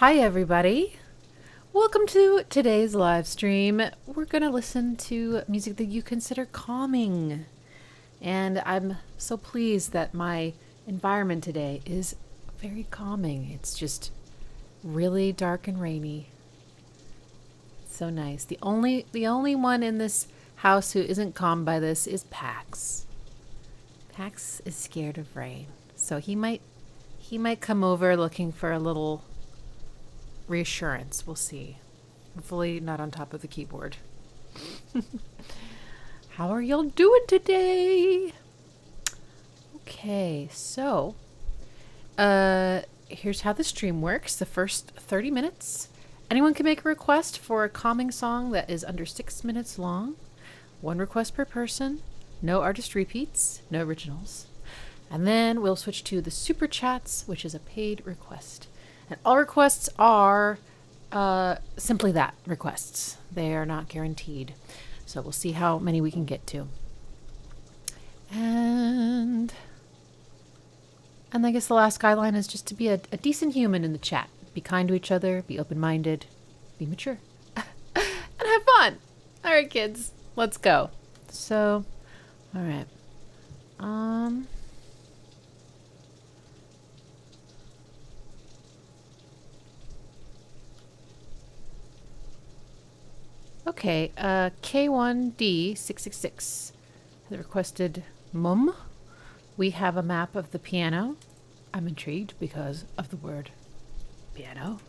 Hi everybody, welcome to today's live stream. We're gonna listen to music that you consider calming, and I'm so pleased that my environment today is very calming. It's just really dark and rainy. So nice. The only one in this house who isn't calmed by this is Pax. Pax is scared of rain, so he might come over looking for a little reassurance. We'll see. Hopefully not on top of the keyboard. How are y'all doing today? Okay, so here's how the stream works. The first 30 minutes, anyone can make a request for a calming song that is under 6 minutes long. One request per person. No artist repeats, no originals. And then we'll switch to the SuperChats, which is a paid request. And all requests are simply that, requests. They are not guaranteed. So we'll see how many we can get to. And I guess the last guideline is just to be a decent human in the chat. Be kind to each other, be open-minded, be mature, and have fun. All right, kids, let's go. So, all right. Okay, K1D666 has requested Mum. We have a map of the piano. I'm intrigued because of the word piano.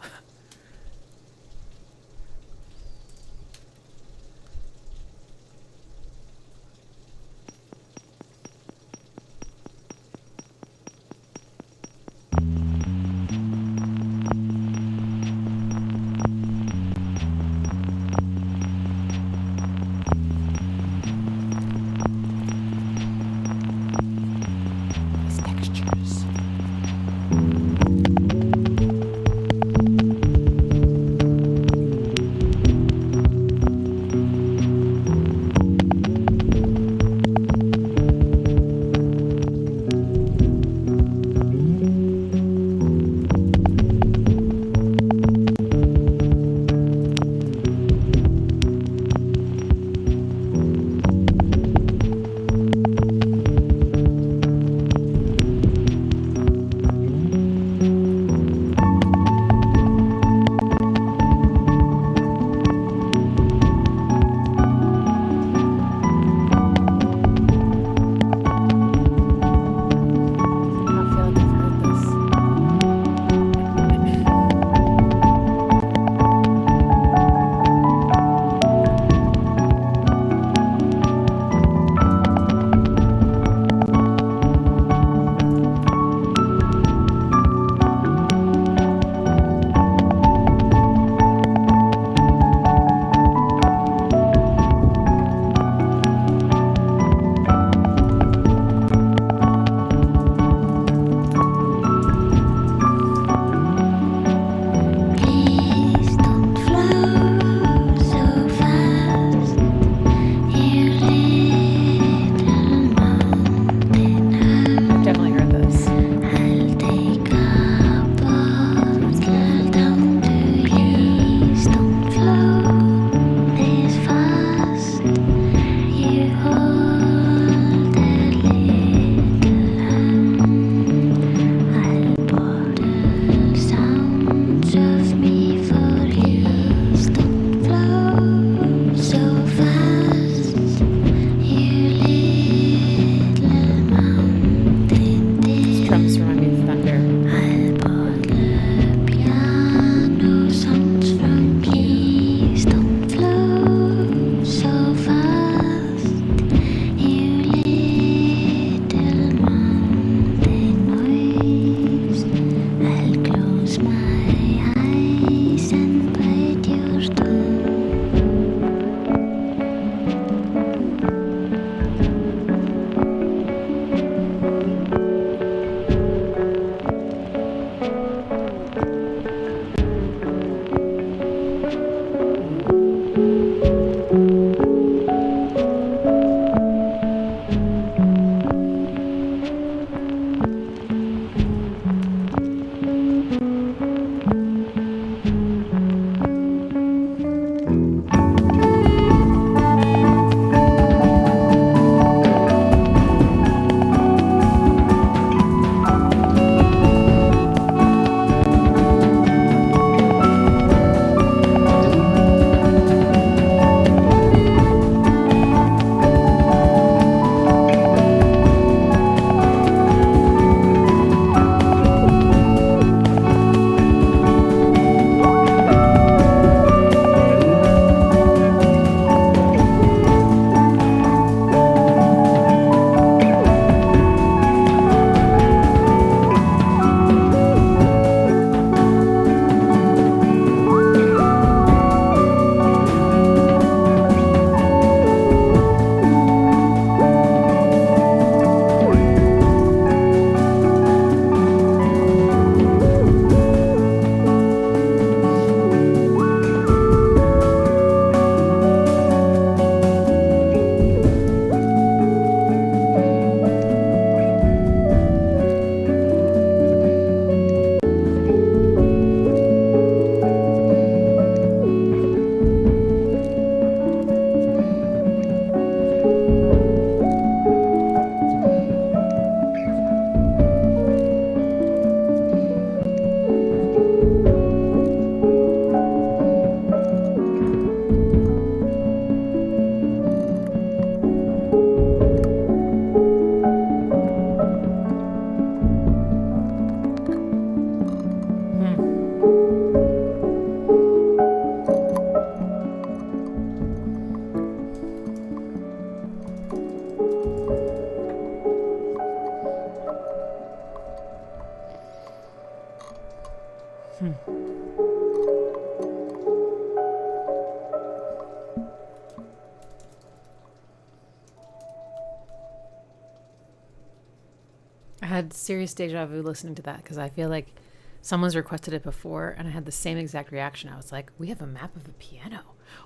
I had serious deja vu listening to that because I feel like someone's requested it before and I had the same exact reaction. I was like, we have a map of a piano.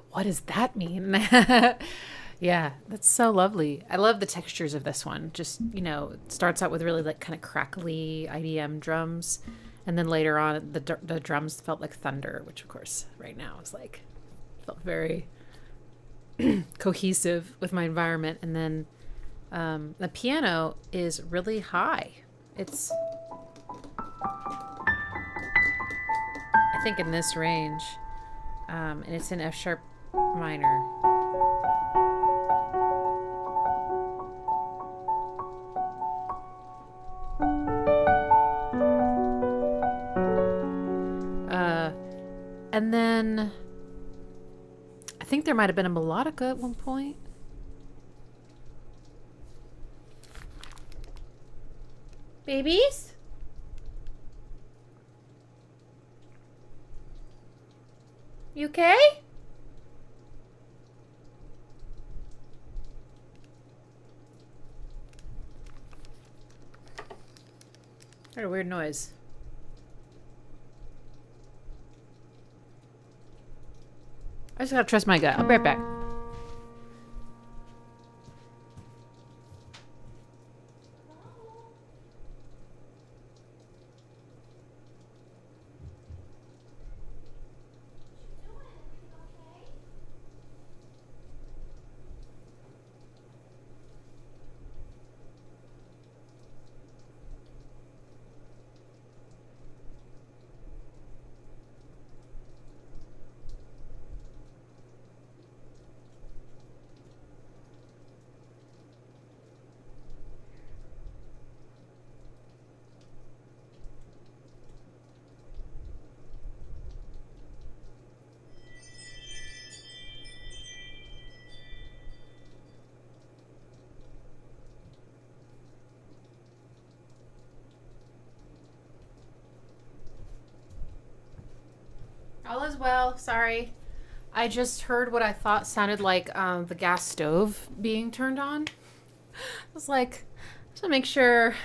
What does that mean? Yeah, that's so lovely. I love the textures of this one. Just, you know, it starts out with really like kind of crackly IDM drums. And then later on, the drums felt like thunder, which of course right now is like, felt very cohesive with my environment. And then the piano is really high. It's, I think, in this range. And it's in F sharp minor. And then I think there might have been a melodica at one point. Babies? You okay? Heard a weird noise. I just gotta trust my gut. I'll be right back. All is well. Sorry. I just heard what I thought sounded like the gas stove being turned on. I was like, just to make sure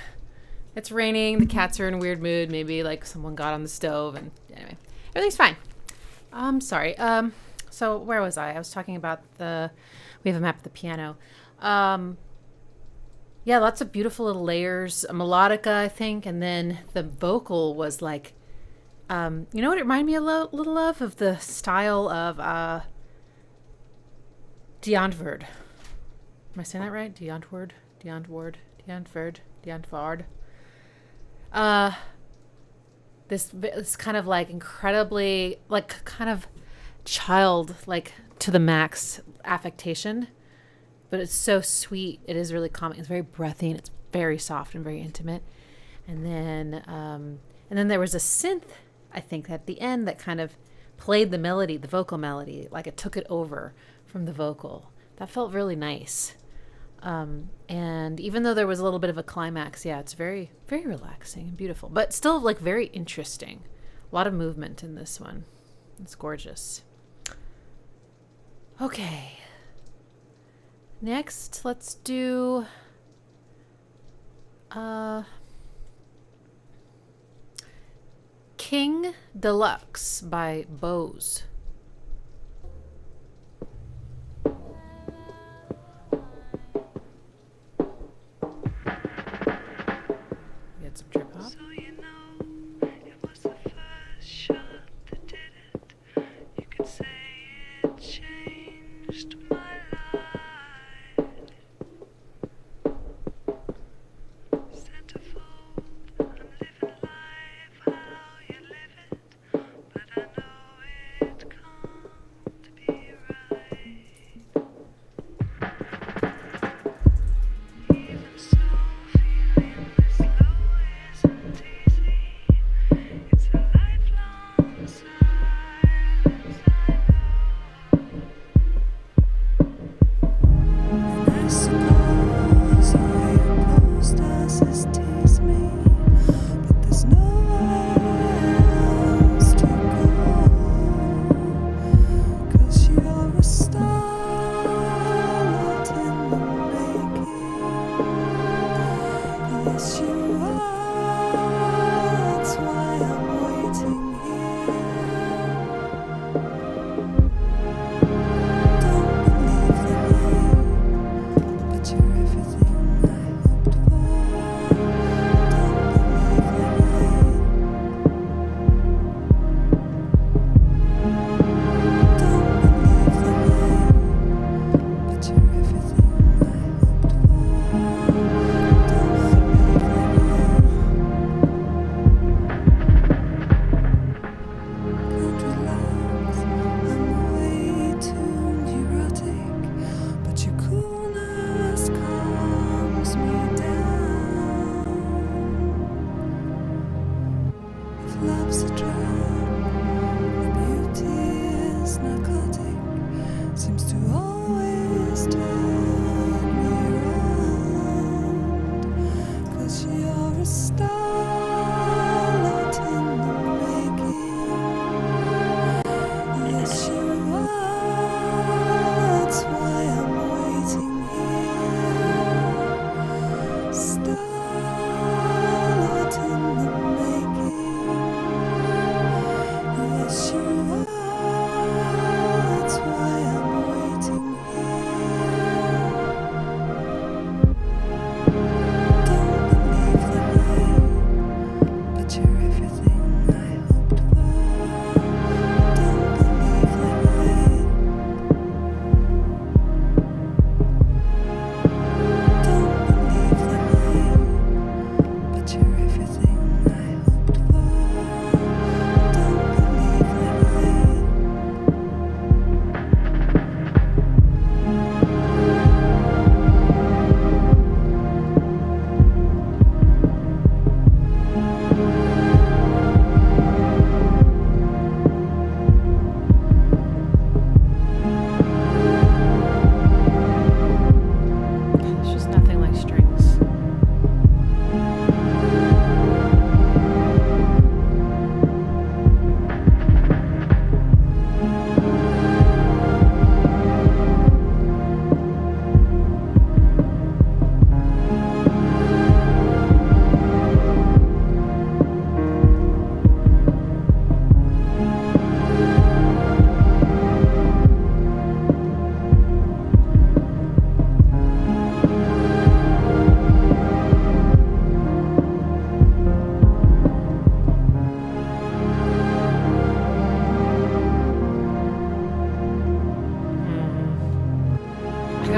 it's raining, the cats are in a weird mood, maybe like someone got on the stove, and anyway, everything's fine. I'm sorry. So where was I? I was talking about we have a map of the piano. Yeah, lots of beautiful little layers, a melodica, I think, and then the vocal was like, you know what it reminded me a little of the style of Deontvard. Am I saying that right? Deontvard. This kind of like incredibly, like kind of child, like to the max affectation, but it's so sweet. It is really calming. It's very breathy and it's very soft and very intimate. And then there was a synth, I think, at the end that kind of played the melody, the vocal melody, like it took it over from the vocal. That felt really nice. And even though there was a little bit of a climax, yeah, it's very, very relaxing and beautiful, but still like very interesting. A lot of movement in this one. It's gorgeous. Okay. Next, let's do King Deluxe by Bose. Get some trip hop. So you know, it was the first shot that did it. You could say it changed my life. Centerfold, I'm living life how you live it, but I know it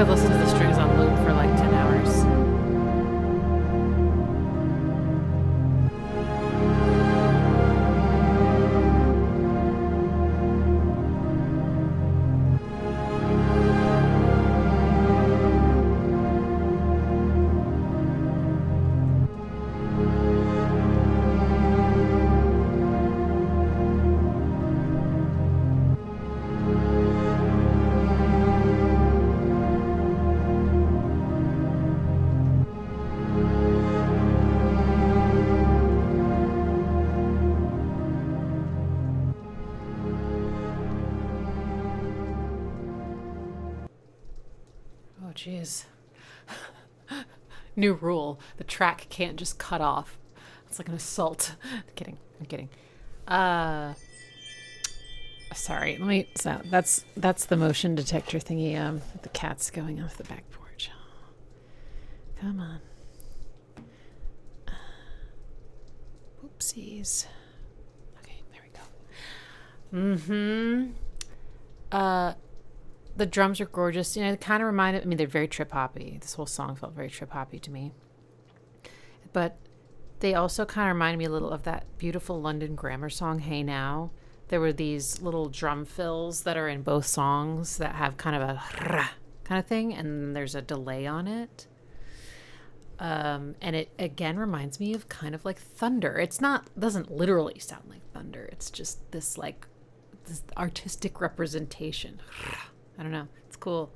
could listen to the strings on loop for like 10 hours. Jeez. New rule. The track can't just cut off. It's like an assault. I'm kidding. Sorry. So that's the motion detector thingy. The cat's going off the back porch. Come on. Oopsies. Okay, there we go. The drums are gorgeous. You know, it kind of reminded me, they're very trip-hoppy. This whole song felt very trip-hoppy to me. But they also kind of reminded me a little of that beautiful London Grammar song, Hey Now. There were these little drum fills that are in both songs that have kind of a kind of thing, and there's a delay on it. And it, again, reminds me of kind of like thunder. Doesn't literally sound like thunder. It's just this artistic representation. I don't know. It's cool.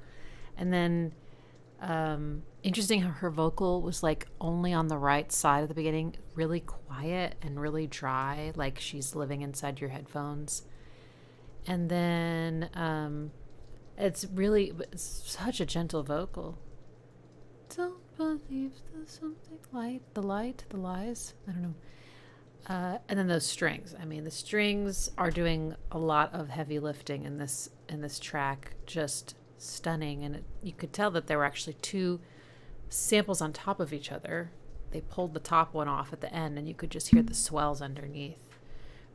And then interesting how her vocal was like only on the right side at the beginning, really quiet and really dry, like she's living inside your headphones. And then it's such a gentle vocal. Don't believe there's something the lies. I don't know. And then those strings. I mean, the strings are doing a lot of heavy lifting in this track. Just stunning. And you could tell that there were actually two samples on top of each other. They pulled the top one off at the end, and you could just hear the swells underneath.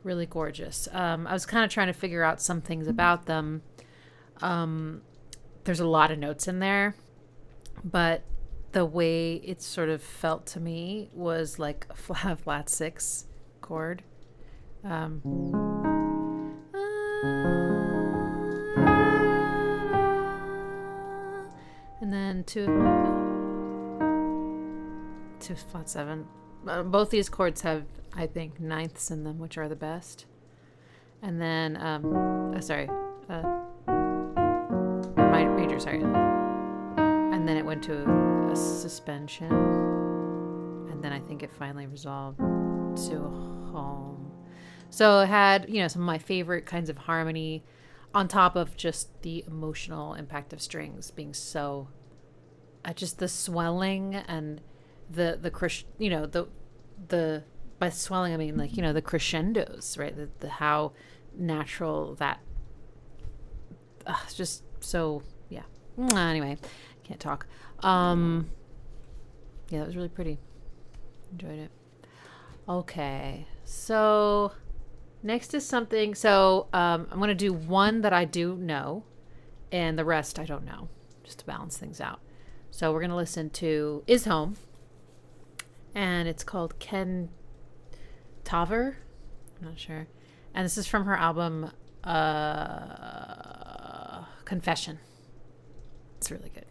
Really gorgeous. I was kind of trying to figure out some things about them. There's a lot of notes in there, but the way it sort of felt to me was like a flat 6 chord. And then two flat 7. Both these chords have, I think, ninths in them, which are the best. And then, major, sorry. And then it went to a suspension. And then I think it finally resolved to a home. So it had, some of my favorite kinds of harmony on top of just the emotional impact of strings being so, just the swelling and the by swelling I mean the crescendos, right? The how natural that just so yeah. Anyway, can't talk. Yeah, that was really pretty. Enjoyed it. Okay, so next is something. So I'm gonna do one that I do know, and the rest I don't know, just to balance things out. So we're gonna listen to Ishome, and it's called Ken Tavr. I'm not sure. And this is from her album Confession. It's really good.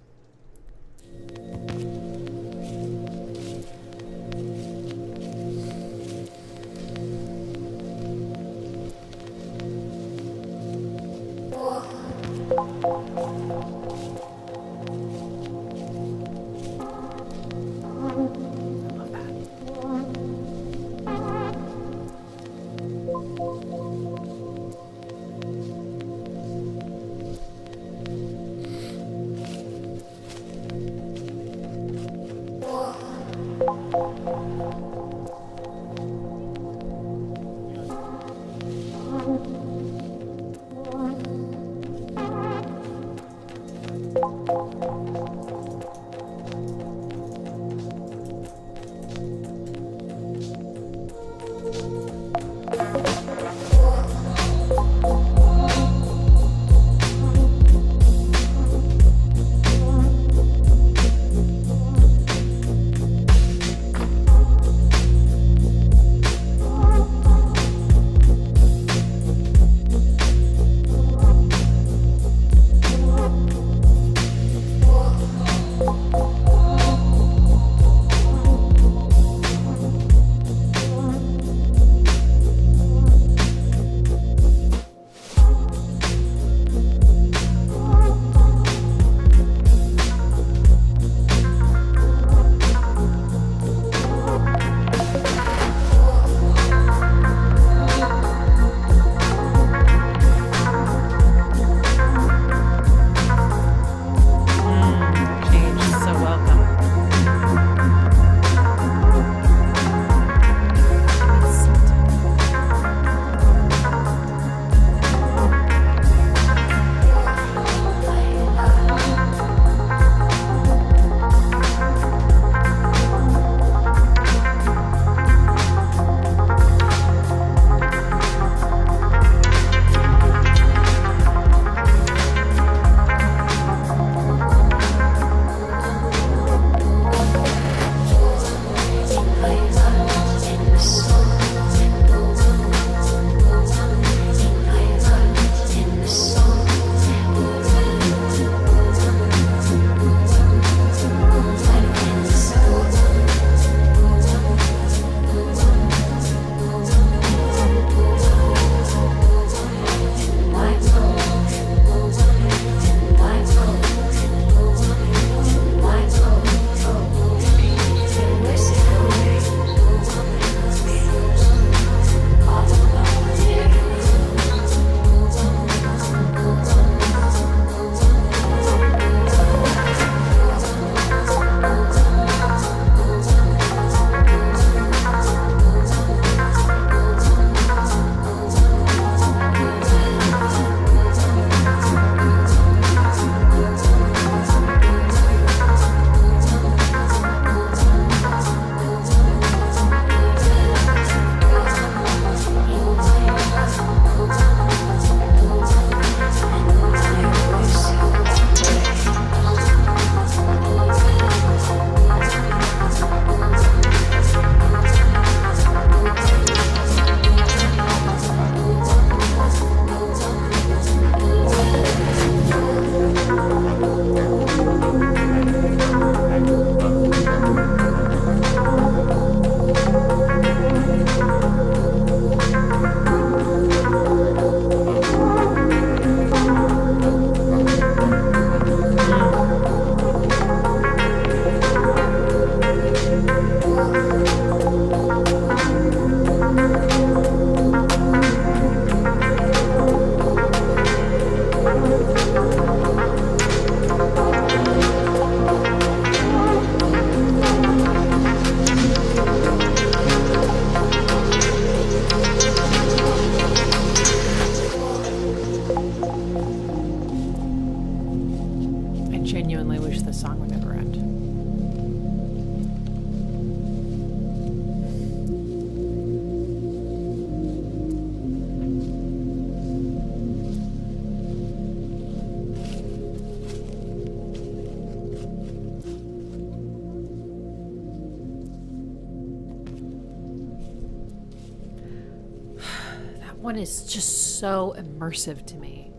one is just so immersive to me.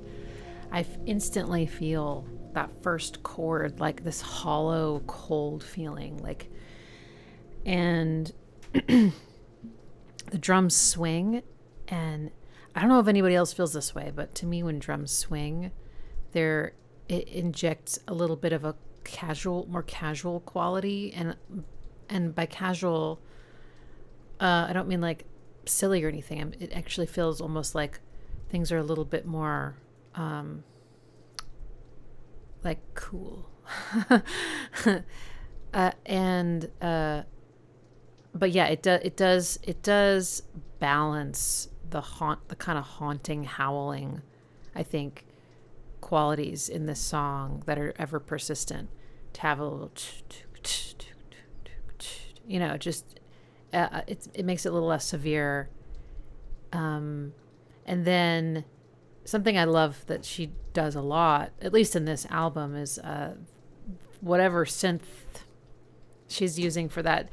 I instantly feel that first chord, like this hollow, cold feeling, like, and the drums swing, and I don't know if anybody else feels this way, but to me, when drums swing, it injects a little bit of a more casual quality, and by casual, I don't mean like silly or anything. It actually feels almost like things are a little bit more like cool. But yeah, it does balance the kind of haunting, howling, I think, qualities in this song that are ever persistent. To have a little, just it makes it a little less severe. And then something I love that she does a lot, at least in this album, is whatever synth she's using for that.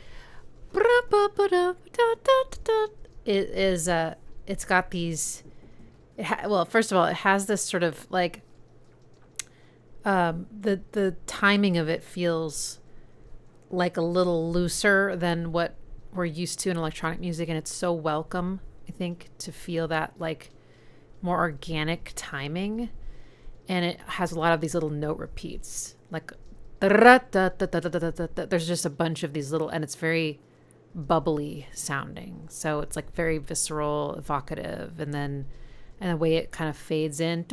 It's got these. Well, first of all, it has this sort of like the timing of it feels like a little looser than what we're used to in electronic music, and it's so welcome, I think, to feel that like more organic timing. And it has a lot of these little note repeats, like there's just a bunch of these little, and it's very bubbly sounding, so it's like very visceral, evocative, and the way it kind of fades in,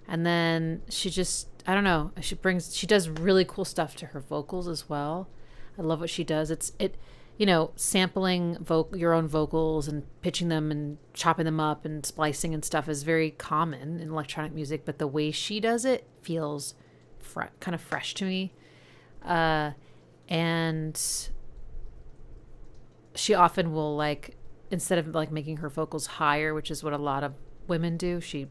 and then she just, I don't know, she does really cool stuff to her vocals as well. I love what she does. It sampling your own vocals and pitching them and chopping them up and splicing and stuff is very common in electronic music, but the way she does it feels kind of fresh to me. And she often will, like, instead of like making her vocals higher, which is what a lot of women do, she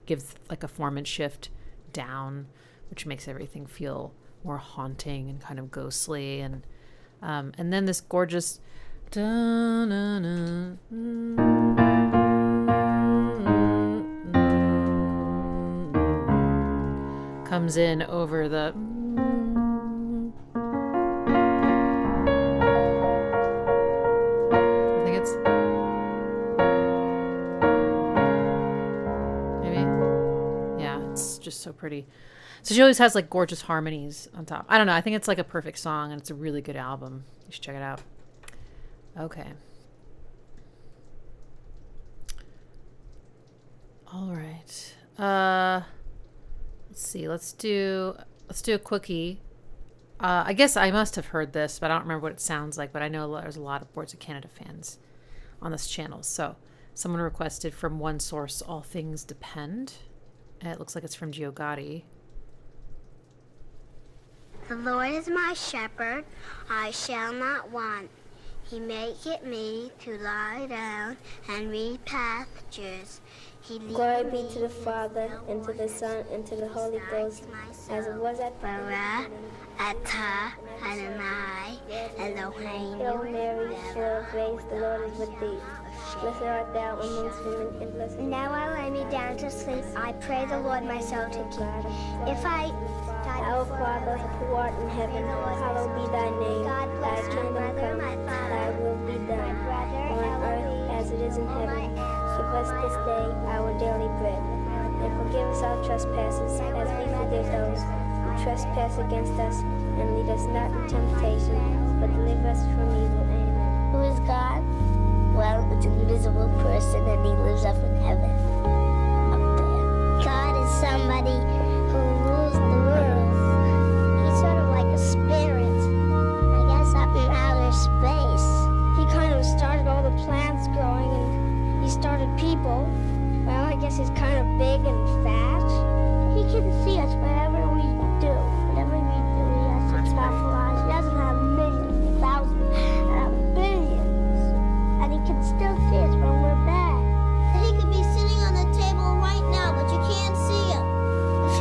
gives like a form and shift down, which makes everything feel more haunting and kind of ghostly. And then this gorgeous comes in over the just so pretty. So she always has like gorgeous harmonies on top. I don't know. I think it's like a perfect song, and it's a really good album. You should check it out. Okay. All right. Let's see. Let's do a quickie. I guess I must have heard this, but I don't remember what it sounds like. But I know there's a lot of Boards of Canada fans on this channel. So someone requested from one source, All Things Depend. It looks like it's from Gio Gotti. The Lord is my shepherd, I shall not want. He maketh me to lie down and read pastures. Glory be to the Father, and to the Son, and to the Holy Ghost, as it was at Bara, Atah, Adonai, Elohim. Hail Mary, full of grace, the Lord is with thee. Blessed art thou amongst women, and blessed. Now I lay me down to sleep. I pray the Lord my soul to keep. If I die, Our Father, who art in heaven, hallowed be thy name. God Thy bless my kingdom mother, come, my father, thy will be done, on earth as it is in heaven. Give us this day our daily bread, and forgive us our trespasses, as we forgive those who trespass against us, and lead us not into temptation, but deliver us from evil. Amen. Who is God? Well, it's an invisible person, and he lives up in heaven. Up there. God is somebody who rules the world. He's sort of like a spirit, I guess, up in outer space. He kind of started all the plants growing, and he started people. Well, I guess he's kind of big and fat. He can see us wherever we do. Whatever we do, he has to capitalize. He doesn't have millions, thousands, billions. And he can still see us when we're bad. He could be sitting on the table right now, but you can't see him. If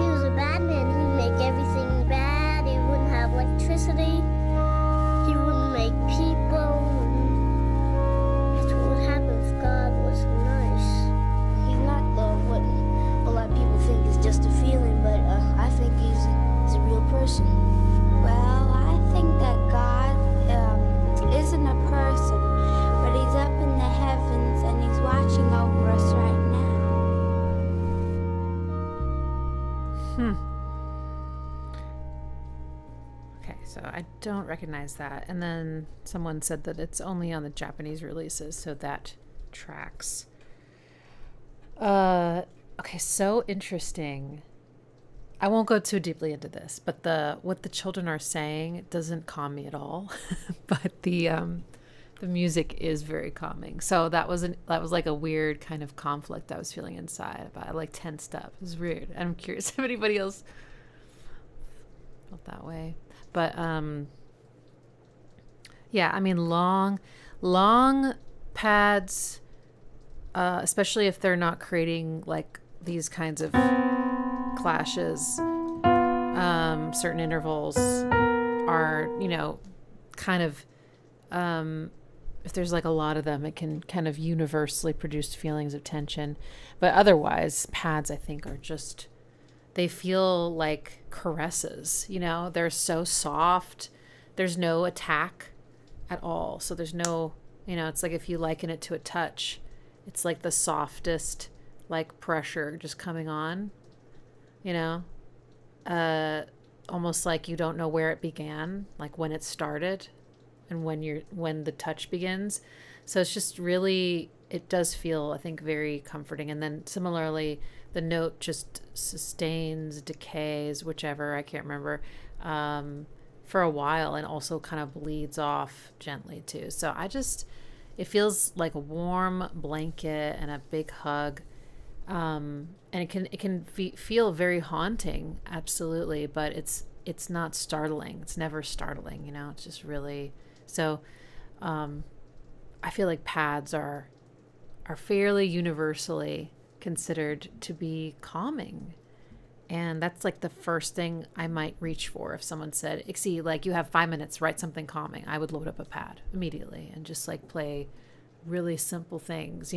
So I don't recognize that. And then someone said that it's only on the Japanese releases, so that tracks. Okay, so interesting. I won't go too deeply into this, but what the children are saying doesn't calm me at all. But the music is very calming. So that was like a weird kind of conflict I was feeling inside. But I like tensed up. It was weird. I'm curious if anybody else felt that way. But yeah, I mean long pads, especially if they're not creating like these kinds of clashes, certain intervals are, kind of, if there's like a lot of them, it can kind of universally produce feelings of tension. But otherwise, pads, I think, are just, they feel like caresses, they're so soft. There's no attack at all. So there's no, it's like if you liken it to a touch, it's like the softest, like pressure just coming on, almost like you don't know where it began, like when it started and when the touch begins. So it's just really, it does feel, I think, very comforting. And then similarly, the note just sustains, decays, whichever, I can't remember, for a while, and also kind of bleeds off gently too. So it feels like a warm blanket and a big hug. And it can feel very haunting, absolutely, but it's not startling. It's never startling, it's just really, so, I feel like pads are fairly universally considered to be calming. And that's like the first thing I might reach for. If someone said, Ixie, like, you have 5 minutes, write something calming, I would load up a pad immediately and just like play really simple things,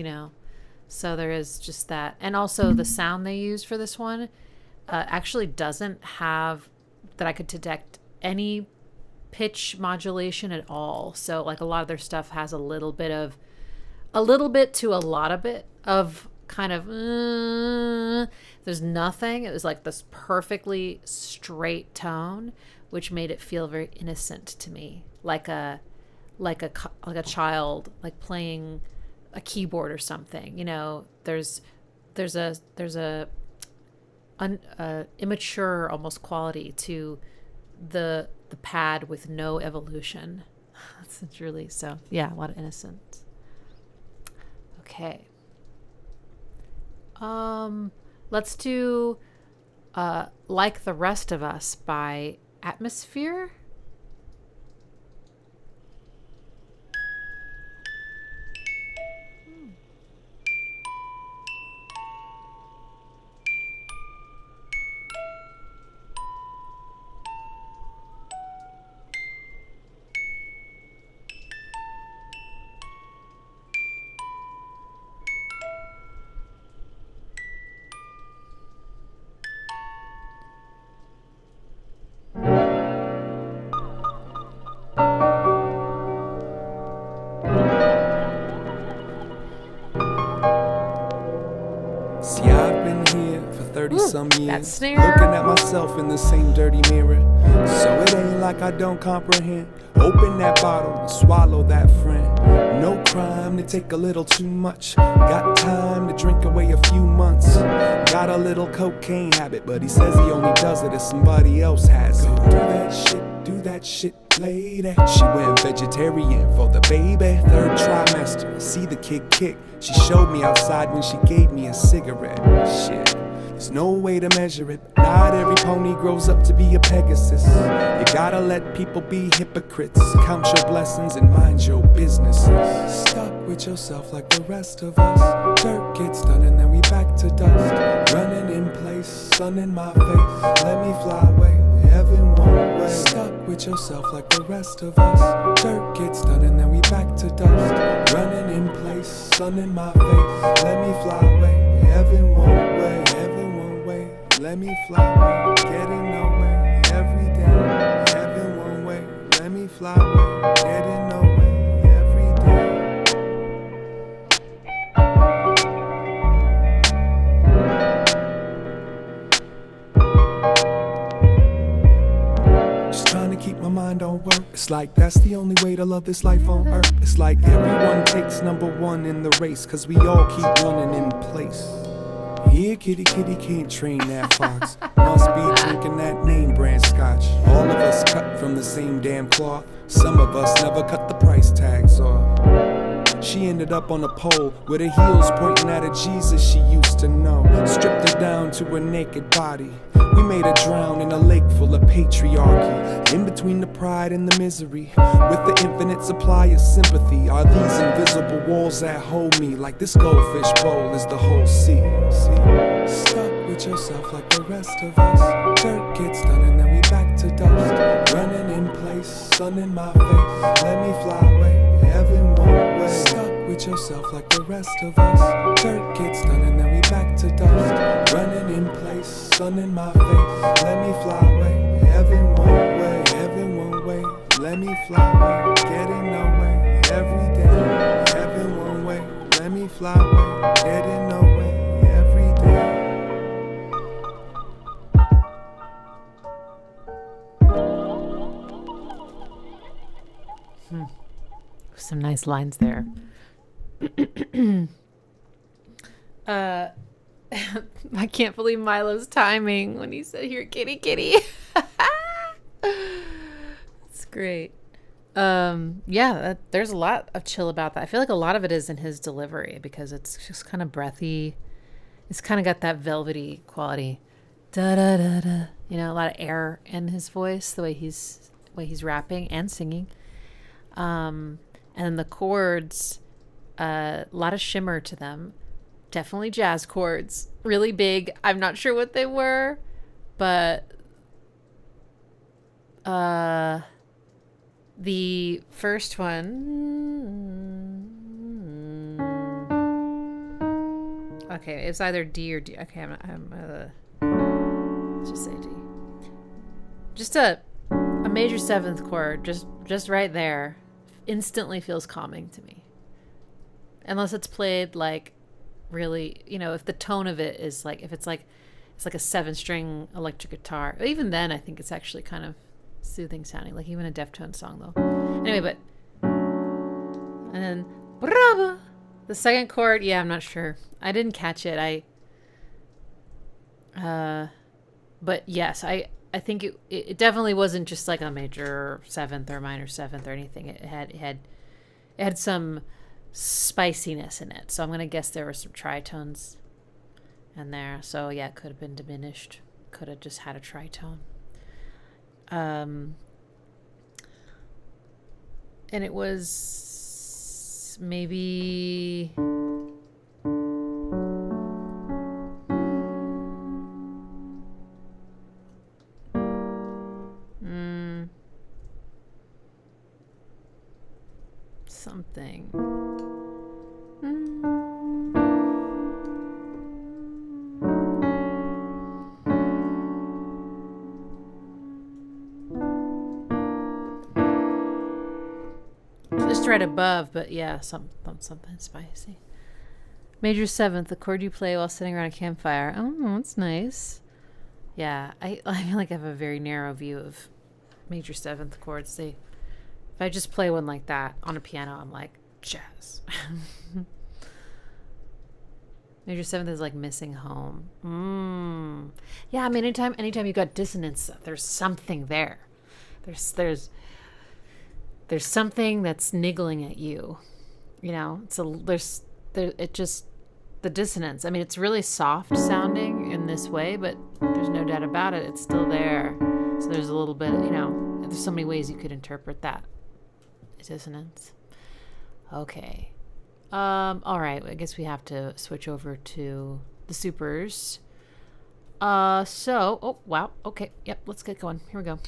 So there is just that. And also the sound they use for this one actually doesn't have, that I could detect, any pitch modulation at all. So like a lot of their stuff has a little bit to a lot of bit of kind of, there's nothing. It was like this perfectly straight tone, which made it feel very innocent to me. Like a child, like playing a keyboard or something, there's a immature almost quality to the pad with no evolution. It's really, so yeah, a lot of innocence. Okay. Let's do Like the Rest of Us by Atmosphere. Some years, that snare. looking at myself in the same dirty mirror. So it ain't like I don't comprehend. Open that bottle and swallow that friend. No crime to take a little too much. Got time to drink away a few months. Got a little cocaine habit, but he says he only does it if somebody else has it. Do that shit, lady. She went vegetarian for the baby. Third trimester, see the kid kick. She showed me outside when she gave me a cigarette. Shit. There's no way to measure it. Not every pony grows up to be a Pegasus. You gotta let people be hypocrites. Count your blessings and mind your business. Stuck with yourself like the rest of us. Dirt gets done and then we back to dust. Running in place, sun in my face. Let me fly away, heaven won't wait. Stuck with yourself like the rest of us. Dirt gets done and then we back to dust. Running in place, sun in my face. Let me fly away, heaven won't wait. Let me fly away, getting nowhere every day. Heaven won't wait. Let me fly away, getting nowhere every day. Just trying to keep my mind don't work. It's like that's the only way to love this life on earth. It's like everyone takes number one in the race, cause we all keep running in place. Here, kitty, kitty can't train that fox. Must be drinking that name brand scotch. All of us cut from the same damn cloth. Some of us never cut the price tags off. She ended up on a pole with her heels pointing at a Jesus she used to know. Stripped her down to her naked body. We made her drown in a lake full of patriarchy. In between the pride and the misery, with the infinite supply of sympathy, are these invisible walls that hold me like this goldfish bowl is the whole sea. See, stuck with yourself like the rest of us. Dirt gets done and then we back to dust. Running in place, sun in my face. Let me fly away. Heaven won't wait. Stuck with yourself like the rest of us. Dirt gets done and then we back to dust. Running in place, sun in my face. Let me fly away. Heaven won't wait. Heaven won't wait. Let me fly away. Get in no way. Every day. Heaven won't wait. Let me fly away. Get in no way. Every day. Some nice lines there. I can't believe Milo's timing when he said, "Here, kitty, kitty." It's great. There's a lot of chill about that. I feel like a lot of it is in his delivery because it's just kind of breathy. It's kind of got that velvety quality. Da da da da. You know, a lot of air in his voice, the way he's rapping and singing. And then the chords, a lot of shimmer to them. Definitely jazz chords. Really big. I'm not sure what they were, but the first one. Okay, it's either D or D. Okay, let's just say D. Just a major seventh chord, just right there. Instantly feels calming to me, unless it's played like really, you know, if the tone of it is like, if it's like a 7-string electric guitar, even then I think it's actually kind of soothing sounding, like even a Deftones song though. Anyway, but and then bravo, the second chord, yeah, I'm not sure, I didn't catch it. But yes, I think it definitely wasn't just like a major seventh or minor seventh or anything. It had some spiciness in it. So I'm gonna guess there were some tritones in there. So yeah, it could have been diminished. Could have just had a tritone. And it was maybe. Something. Just right above, but yeah, something spicy. Major seventh, the chord you play while sitting around a campfire. Oh, that's nice. Yeah, I feel like I have a very narrow view of major seventh chords. If I just play one like that on a piano, I'm like, jazz. Major seventh is like missing home. Yeah, I mean, anytime you got dissonance, there's something there. There's something that's niggling at you. You know, the dissonance. I mean, it's really soft sounding in this way, but there's no doubt about it. It's still there. So there's a little bit, you know, there's so many ways you could interpret that dissonance. Okay. All right. I guess we have to switch over to the supers. Oh, wow. Okay. Yep. Let's get going. Here we go.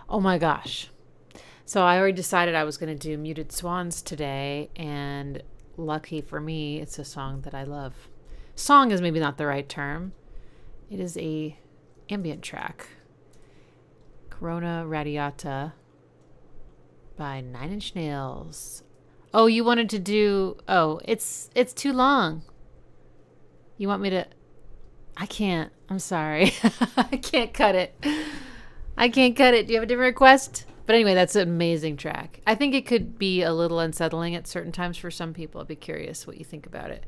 Oh my gosh. So I already decided I was going to do Muted Swans today, and lucky for me, it's a song that I love. Song is maybe not the right term. It is a ambient track. Corona Radiata by 9 Inch Nails. Oh, you wanted to do... Oh, it's too long. You want me to... I can't. I'm sorry. I can't cut it. I can't cut it. Do you have a different request? But anyway, that's an amazing track. I think it could be a little unsettling at certain times for some people. I'd be curious what you think about it.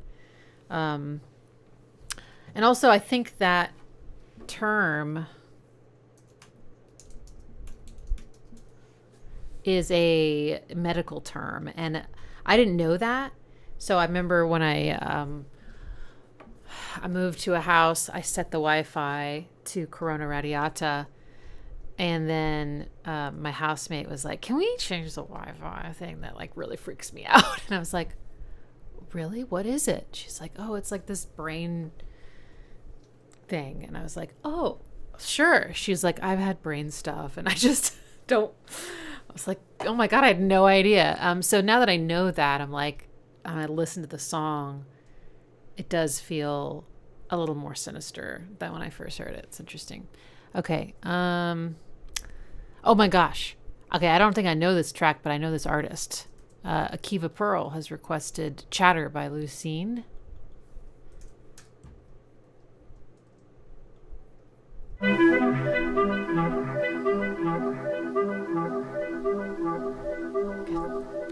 And also, I think that term is a medical term, and I didn't know that. So I remember when I moved to a house, I set the Wi-Fi to Corona Radiata, and then my housemate was like, "Can we change the Wi-Fi thing? That like really freaks me out." And I was like, "Really? What is it?" She's like, "Oh, it's like this brain thing." And I was like, "Oh, sure." She's like, "I've had brain stuff, and I just don't." I was like, "Oh my God, I had no idea." So now that I know that, I'm like, I listen to the song, it does feel a little more sinister than when I first heard it. It's interesting. Okay. Oh my gosh. Okay, I don't think I know this track, but I know this artist. Akiva Pearl has requested Chatter by Lusine.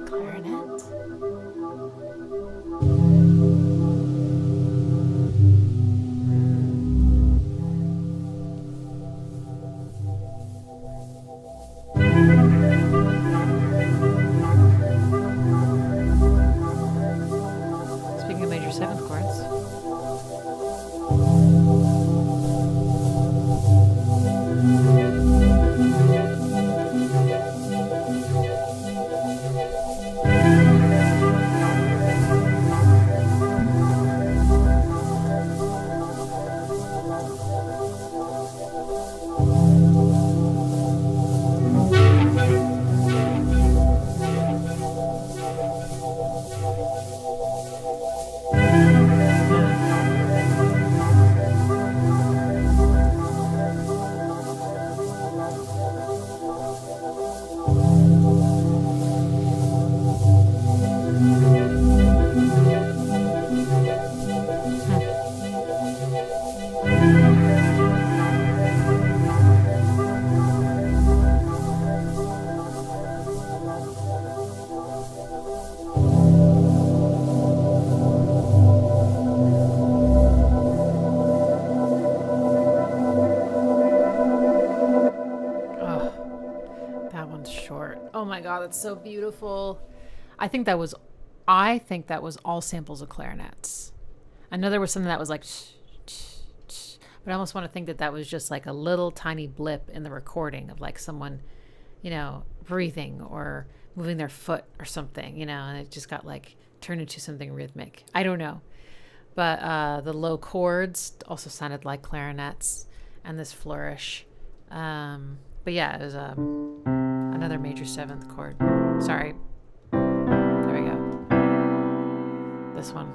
Clarinet. Speaking of major seventh chords. That's so beautiful. I think that was all samples of clarinets. I know there was something that was like but I almost want to think that was just like a little tiny blip in the recording of like someone, breathing or moving their foot or something, and it just got like turned into something rhythmic. I don't know. But the low chords also sounded like clarinets and this flourish. But yeah, it was another major seventh chord. Sorry. There we go. This one.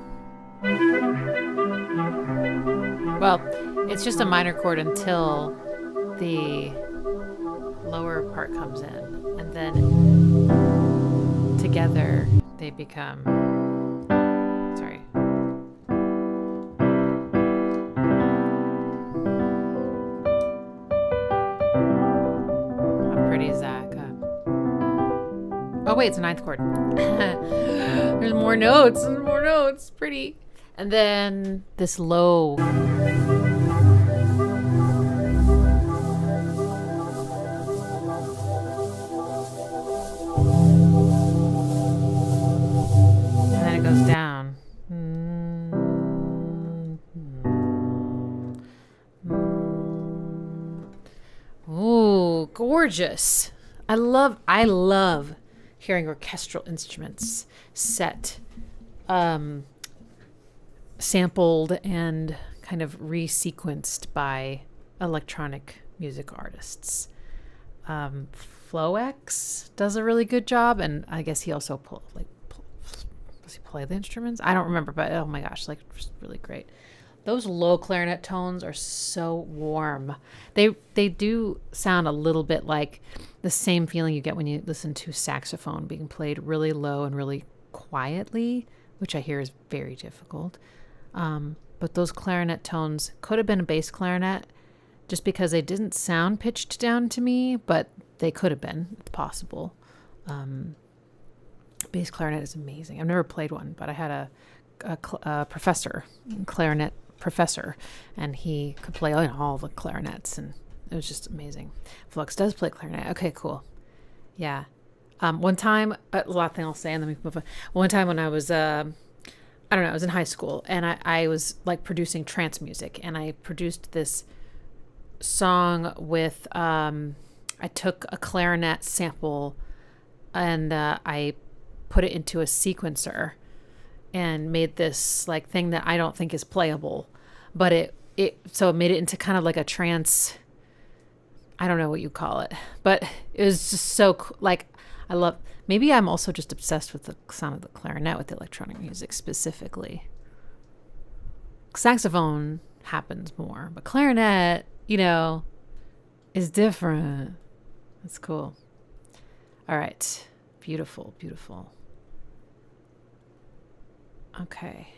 Well, it's just a minor chord until the lower part comes in. And then together they become... Sorry. How pretty is that? Oh wait, it's a ninth chord. There's more notes. There's more notes. Pretty. And then this low. And then it goes down. Ooh, gorgeous. I love hearing orchestral instruments set, sampled and kind of resequenced by electronic music artists. FloX does a really good job, and I guess he also does he play the instruments? I don't remember, but oh my gosh, like just really great. Those low clarinet tones are so warm. They do sound a little bit like the same feeling you get when you listen to saxophone being played really low and really quietly, which I hear is very difficult. But those clarinet tones could have been a bass clarinet just because they didn't sound pitched down to me, but they could have been. It's possible. Bass clarinet is amazing. I've never played one, but I had a professor, clarinet professor, and he could play all the clarinets, and it was just amazing. Flux does play clarinet. Okay, cool. Yeah. One time, a lot thing I'll say, and then we move on. One time when I was, I was in high school, and I was like producing trance music, and I produced this song with, I took a clarinet sample and I put it into a sequencer and made this like thing that I don't think is playable, but it made it into kind of like a trance, I don't know what you call it, but it was just so like, maybe I'm also just obsessed with the sound of the clarinet with the electronic music specifically. Saxophone happens more, but clarinet, is different. That's cool. All right. Beautiful, beautiful. Okay.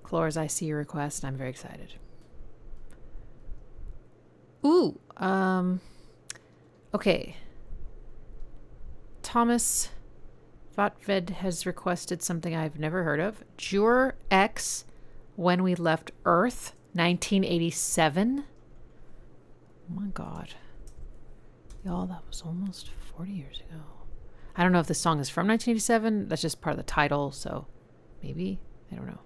Clores, I see your request. I'm very excited. Ooh. Okay. Thomas Votved has requested something I've never heard of. Jure X, When We Left Earth, 1987. Oh my God. Y'all, that was almost 40 years ago. I don't know if this song is from 1987. That's just part of the title, so maybe. I don't know.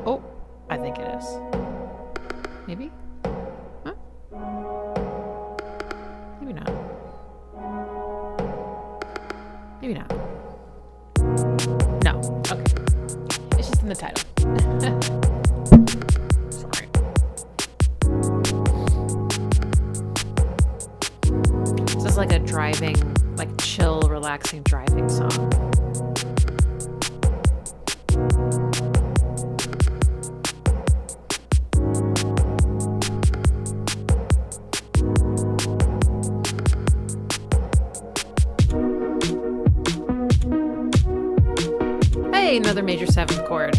Oh, I think it is. Maybe? Huh? Maybe not. Maybe not. No. Okay. It's just in the title. Sorry. This is like a driving, like chill, relaxing driving song. Hey, another major seventh chord.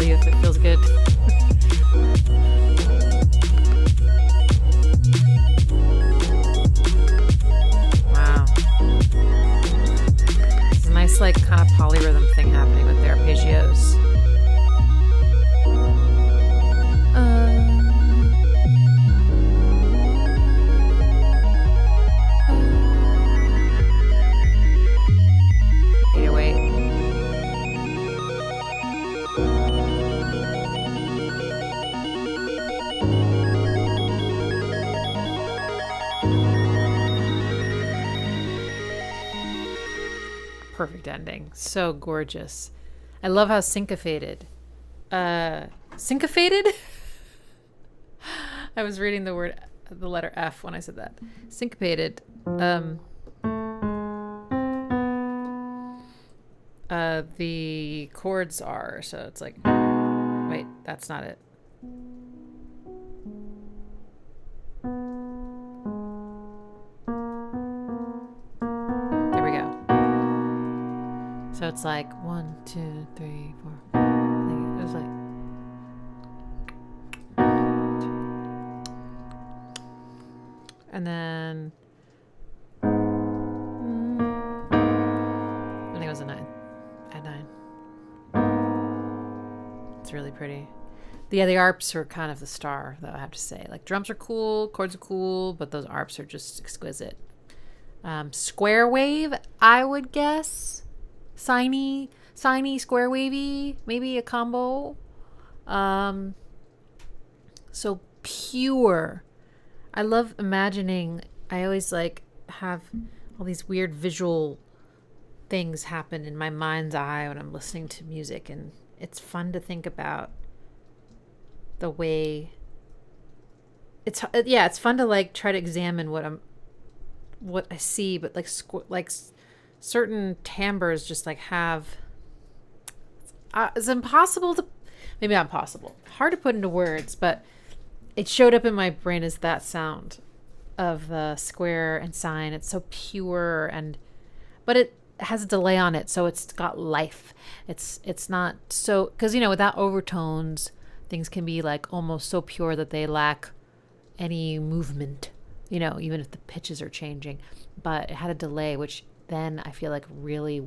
tell you if it feels good. Wow. It's a nice, like, kind of polyrhythm thing happening with the arpeggios. Perfect ending. So gorgeous. I love how syncopated. Syncopated? I was reading the letter F when I said that. Syncopated. The chords are, so it's like, wait, that's not it. There we go. So it's like 1, 2, 3, 4. I think it was like. And then. I think it was a 9. At 9. It's really pretty. Yeah, the arps are kind of the star, though, I have to say. Like, drums are cool, chords are cool, but those arps are just exquisite. Square wave, I would guess. Siny, square wavy, maybe a combo. So pure. I love imagining. I always like have all these weird visual things happen in my mind's eye when I'm listening to music, and it's fun to think about the way it's fun to like try to examine what I see, but like certain timbres just like have it's impossible to, maybe not impossible, hard to put into words, but it showed up in my brain as that sound of the square and sine. It's so pure, but it has a delay on it, so it's got life. It's not so, because without overtones, things can be like almost so pure that they lack any movement, even if the pitches are changing. But it had a delay, which then I feel like really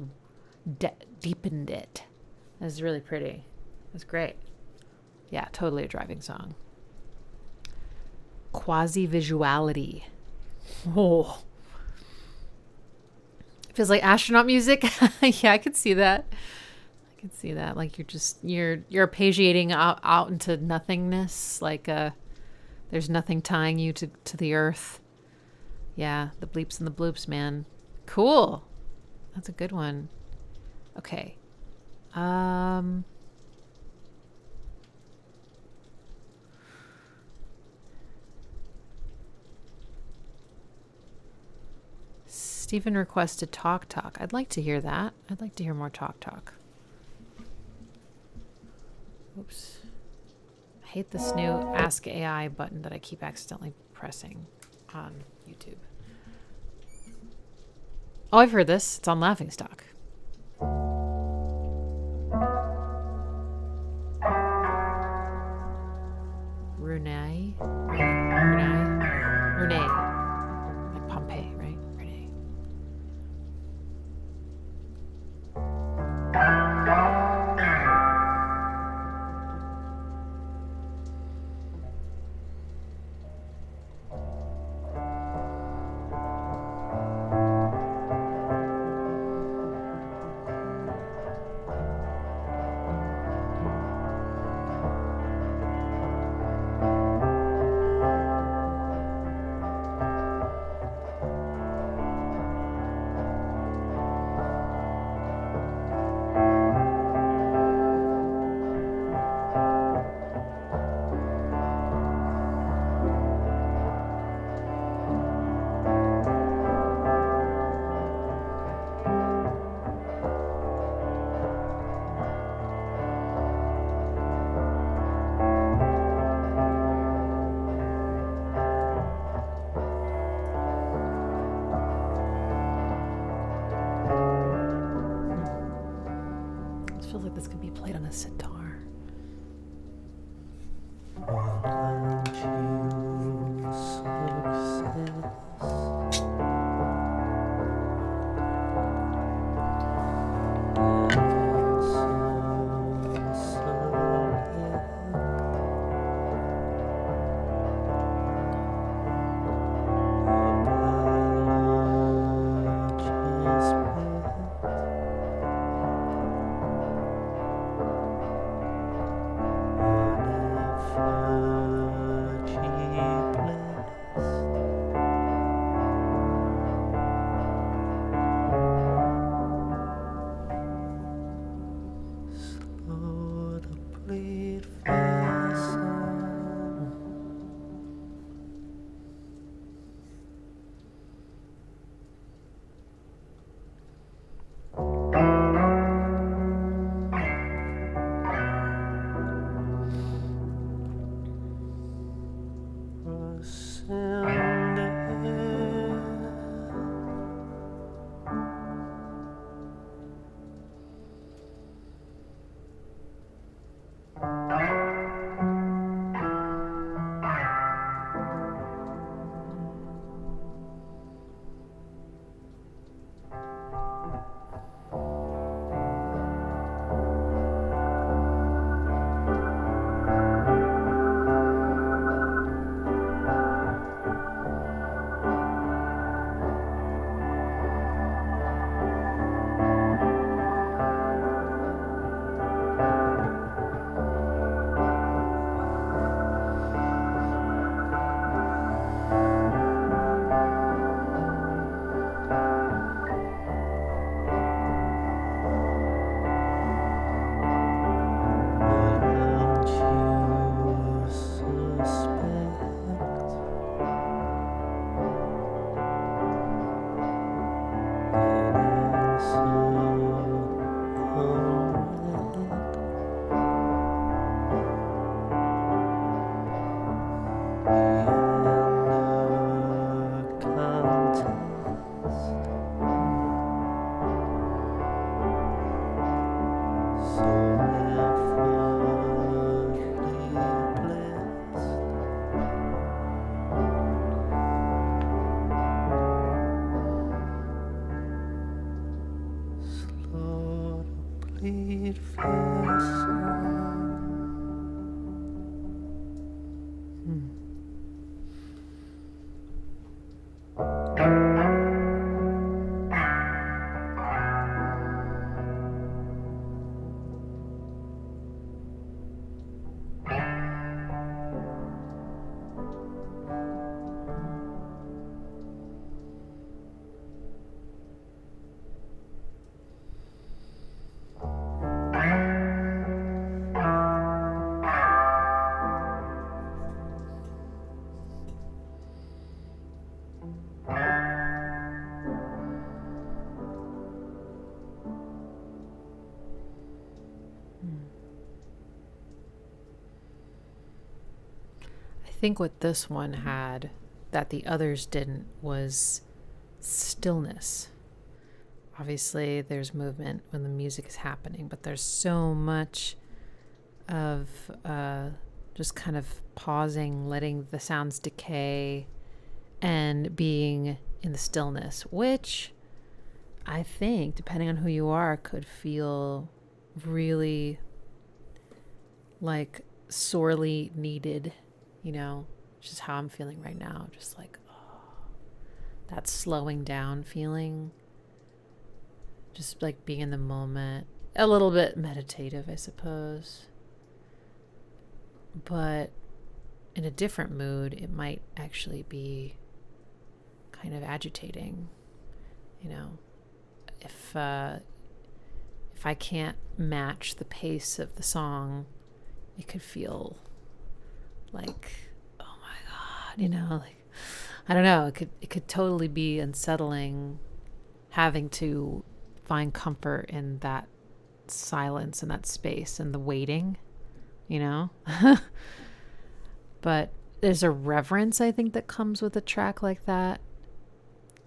deepened it. It was really pretty. It was great. Yeah, totally a driving song. Quasi-visuality. Oh. Feels like astronaut music. Yeah, I could see that. Like you're arpeggiating out into nothingness. Like there's nothing tying you to the earth. Yeah, the bleeps and the bloops, man. Cool. That's a good one. Okay. Stephen requested Talk Talk. I'd like to hear that. I'd like to hear more Talk Talk. Oops. I hate this new Ask AI button that I keep accidentally pressing on YouTube. Oh, I've heard this. It's on Laughingstock. Runeii. Like Pompeii, right? Runeii. Feels like this could be played on a sitar. I think what this one had that the others didn't was stillness. Obviously, there's movement when the music is happening, but there's so much of just kind of pausing, letting the sounds decay, and being in the stillness, which I think, depending on who you are, could feel really like sorely needed, you know, which is how I'm feeling right now. Just like, oh, that slowing down feeling, just like being in the moment, a little bit meditative, I suppose. But in a different mood, it might actually be kind of agitating, you know. If I can't match the pace of the song, it could feel like, oh my God, you know, like, I don't know, it could totally be unsettling having to find comfort in that silence and that space and the waiting, you know. But there's a reverence, I think, that comes with a track like that.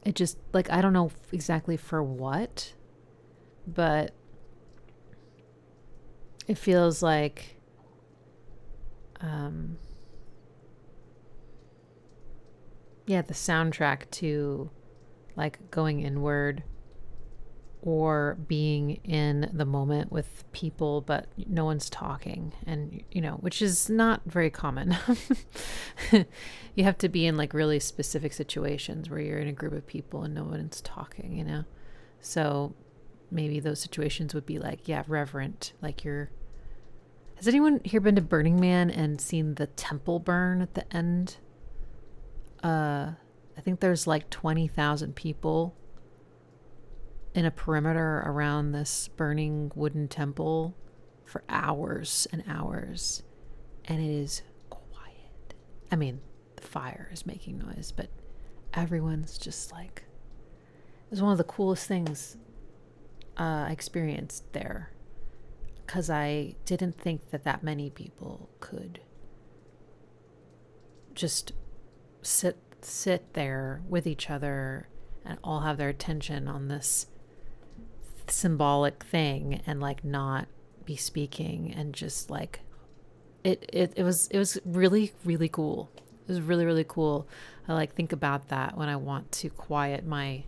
It just, like, I don't know exactly for what, but it feels like yeah, the soundtrack to like going inward or being in the moment with people, but no one's talking, and which is not very common. You have to be in like really specific situations where you're in a group of people and no one's talking, so maybe those situations would be like, yeah, reverent, like has anyone here been to Burning Man and seen the temple burn at the end? I think there's like 20,000 people in a perimeter around this burning wooden temple for hours and hours, and it is quiet. I mean, the fire is making noise, but everyone's just like, it was one of the coolest things I experienced there, because I didn't think that many people could just sit there with each other and all have their attention on this symbolic thing and like not be speaking, and just like it was really, really cool. It was really, really cool. I like think about that when I want to quiet my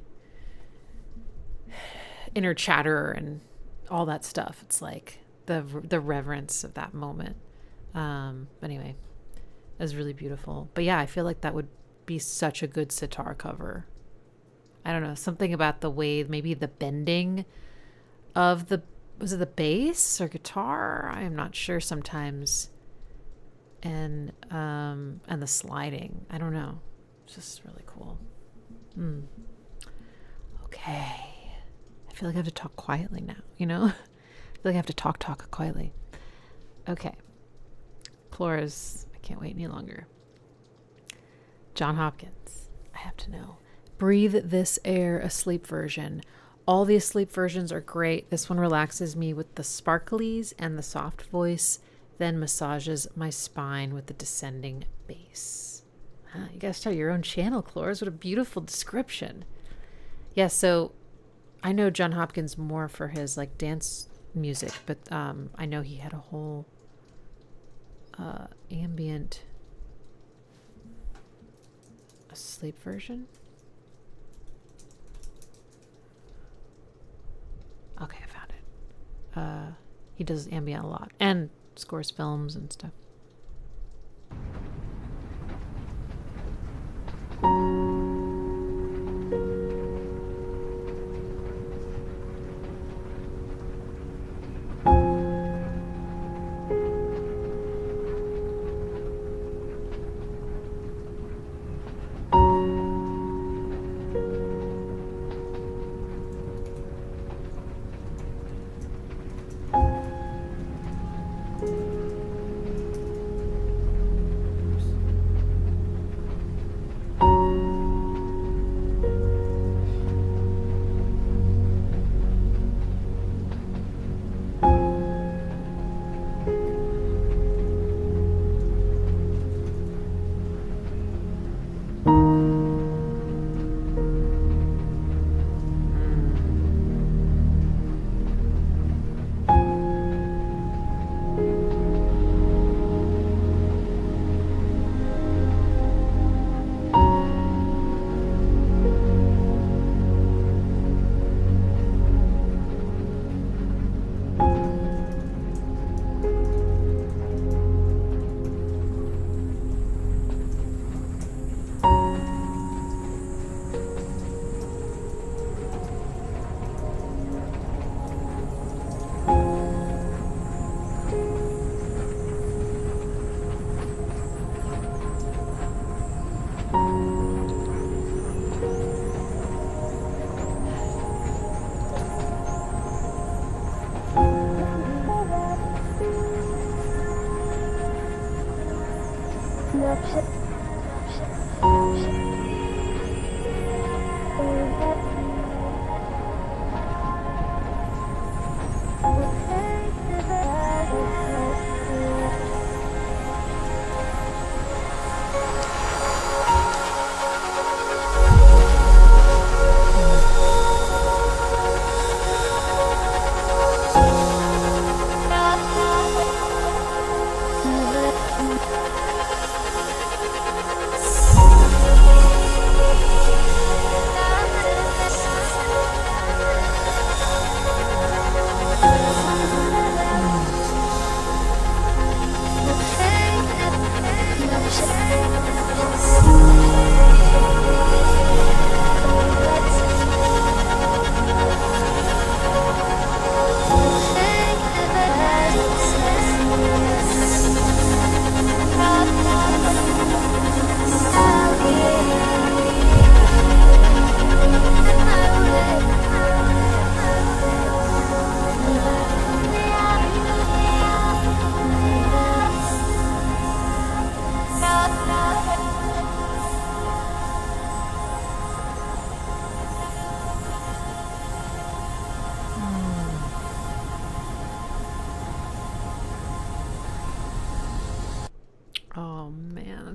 inner chatter and all that stuff. It's like the reverence of that moment. But anyway, it was really beautiful. But yeah, I feel like that would be such a good sitar cover. I don't know, something about the way, maybe the bending of was it the bass or guitar? I'm not sure sometimes. And the sliding. I don't know. It's just really cool. Okay. I feel like I have to talk quietly now, I feel like I have to talk quietly. Okay. Flora's, I can't wait any longer. John Hopkins, I have to know. Breathe This Air Asleep version. All the asleep versions are great. This one relaxes me with the sparklies and the soft voice, then massages my spine with the descending bass. You gotta start your own channel, Clores. What a beautiful description. Yeah, so I know John Hopkins more for his like dance music, but I know he had a whole ambient asleep version. Okay, I found it. He does ambient a lot and scores films and stuff.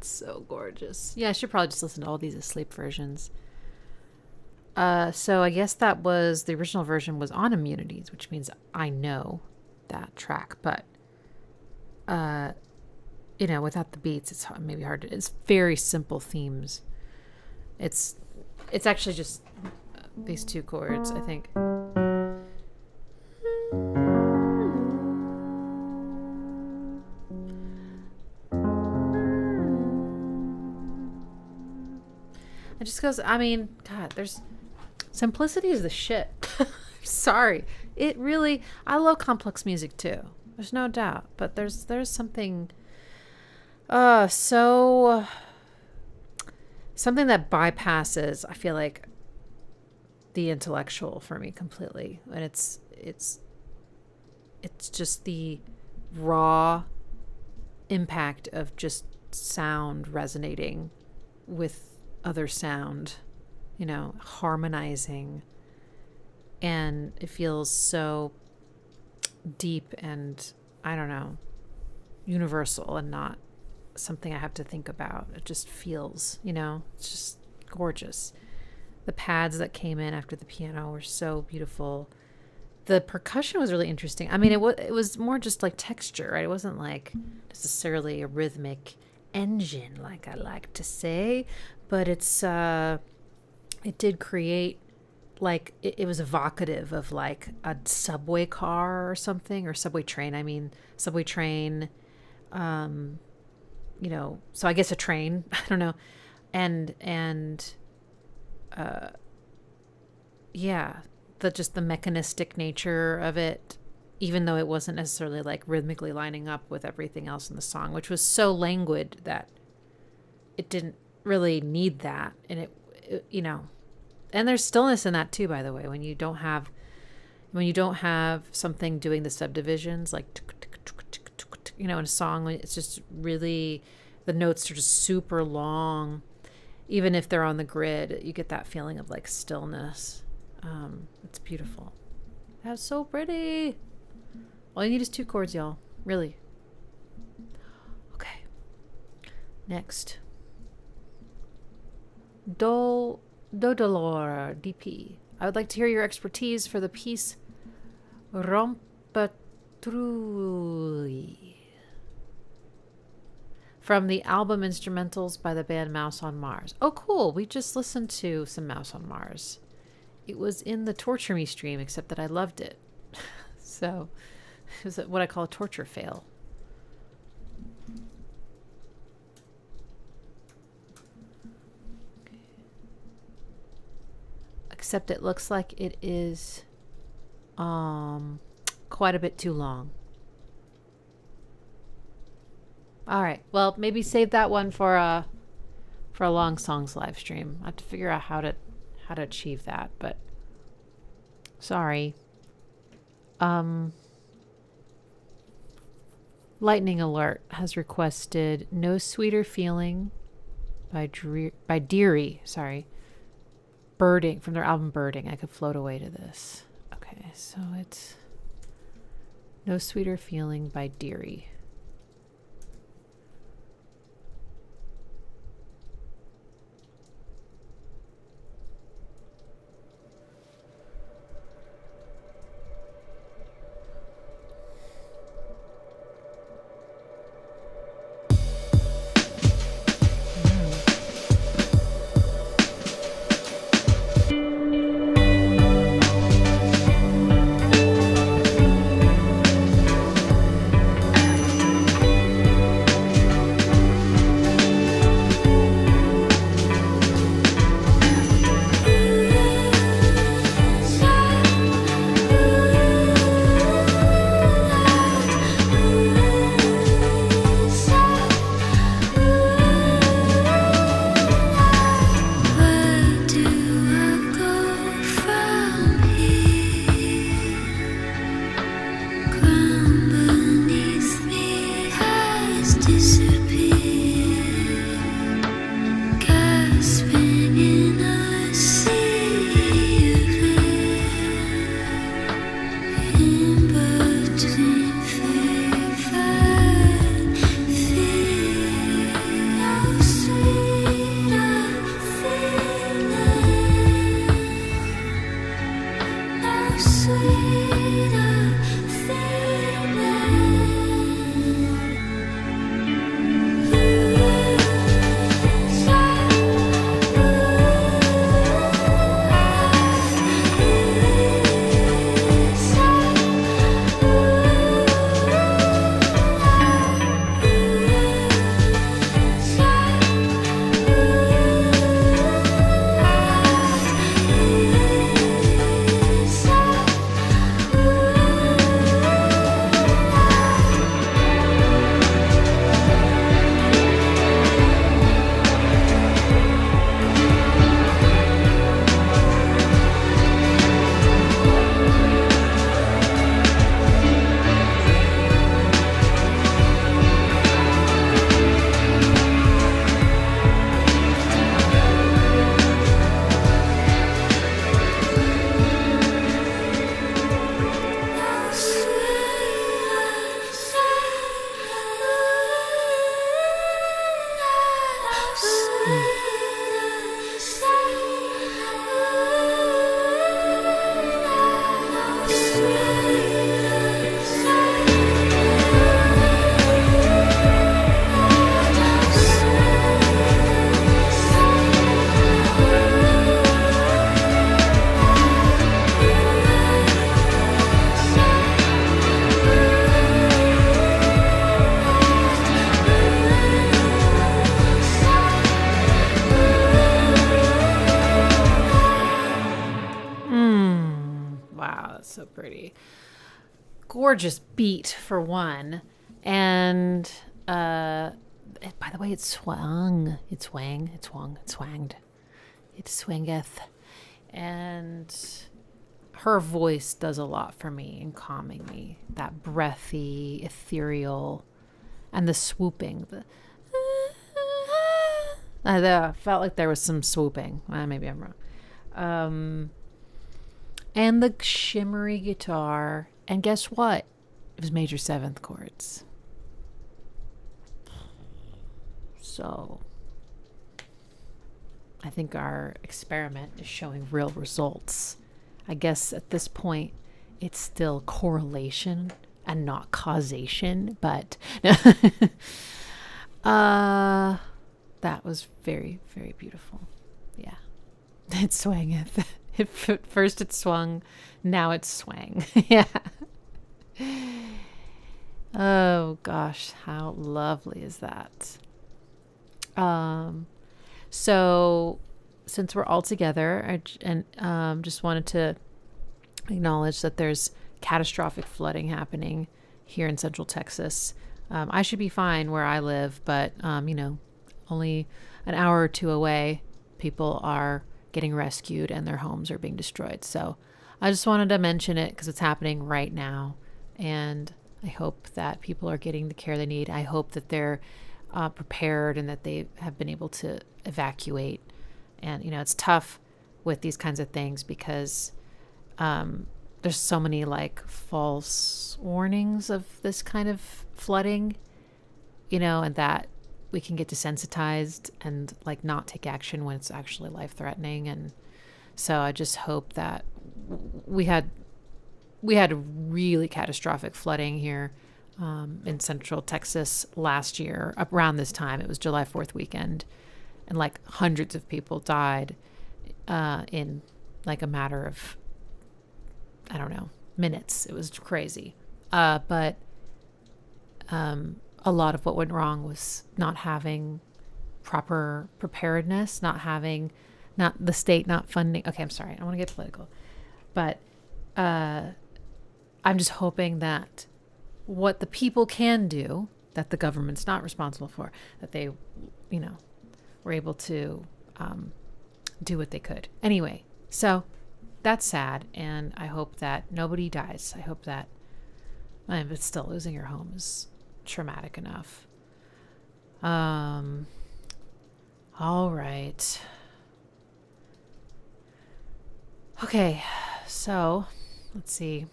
It's so gorgeous. Yeah, I should probably just listen to all these asleep versions. So I guess that was the original version was on Immunities, which means I know that track, but you know, without the beats, it's maybe hard to. It's very simple themes. It's actually just these two chords, I think. It just goes, I mean, God, there's simplicity is the shit. Sorry. It really, I love complex music too. There's no doubt, but there's something so something that bypasses, I feel like, the intellectual for me completely. And it's just the raw impact of just sound resonating with other sound, you know, harmonizing, and it feels so deep and, I don't know, universal and not something I have to think about. It just feels, you know, it's just gorgeous. The pads that came in after the piano were so beautiful. The percussion was really interesting. I mean, it was more just like texture, right? It wasn't like necessarily a rhythmic engine, like I like to say, but it's it did create, like, it was evocative of like a subway car or something, or subway train. I mean, subway train, you know, so I guess a train, I don't know. And yeah, just the mechanistic nature of it, even though it wasn't necessarily like rhythmically lining up with everything else in the song, which was so languid that it didn't really need that. And it you know, and there's stillness in that too, by the way, when you don't have something doing the subdivisions, like, you know, in a song, it's just really, the notes are just super long. Even if they're on the grid, you get that feeling of like stillness. It's beautiful. That's so pretty. All you need is 2 chords, y'all. Really. Okay. Next. Do Dolor DP. I would like to hear your expertise for the piece Rompetrui from the album Instrumentals by the band Mouse on Mars. Oh, cool. We just listened to some Mouse on Mars. It was in the Torture Me stream, except that I loved it. So it was what I call a torture fail. Okay. Except it looks like it is quite a bit too long. All right. Well, maybe save that one for a long songs live stream. I have to figure out how to achieve that, but sorry. Lightning Alert has requested No Sweeter Feeling by Deary, sorry. Birding, from their album Birding. I could float away to this. Okay, so it's No Sweeter Feeling by Deary. So pretty. Gorgeous beat for one. And by the way, it swung. It swang. It swung. It swanged. It swingeth. And her voice does a lot for me in calming me. That breathy, ethereal, and the swooping. I felt like there was some swooping. Maybe I'm wrong. And the shimmery guitar. And guess what? It was major seventh chords. So I think our experiment is showing real results. I guess at this point, it's still correlation and not causation, but that was very, very beautiful. Yeah. It swangeth. First it swung, now it swang. Yeah. Oh gosh, how lovely is that? So since we're all together, I just wanted to acknowledge that there's catastrophic flooding happening here in Central Texas. I should be fine where I live, but only an hour or two away, people are getting rescued and their homes are being destroyed. So I just wanted to mention it because it's happening right now, and I hope that people are getting the care they need. I hope that they're prepared and that they have been able to evacuate. And it's tough with these kinds of things because there's so many like false warnings of this kind of flooding, and that we can get desensitized and like not take action when it's actually life-threatening. And so I just hope that we had really catastrophic flooding here in Central Texas last year around this time. It was July 4th weekend, and like hundreds of people died in like a matter of, I don't know, minutes. It was crazy. But a lot of what went wrong was not having proper preparedness, not the state not funding. Okay, I'm sorry. I don't want to get political. But I'm just hoping that what the people can do, that the government's not responsible for, that they, were able to do what they could. Anyway, so that's sad, and I hope that nobody dies. I hope that, but still, losing your home is traumatic enough. All right. Okay, so let's see.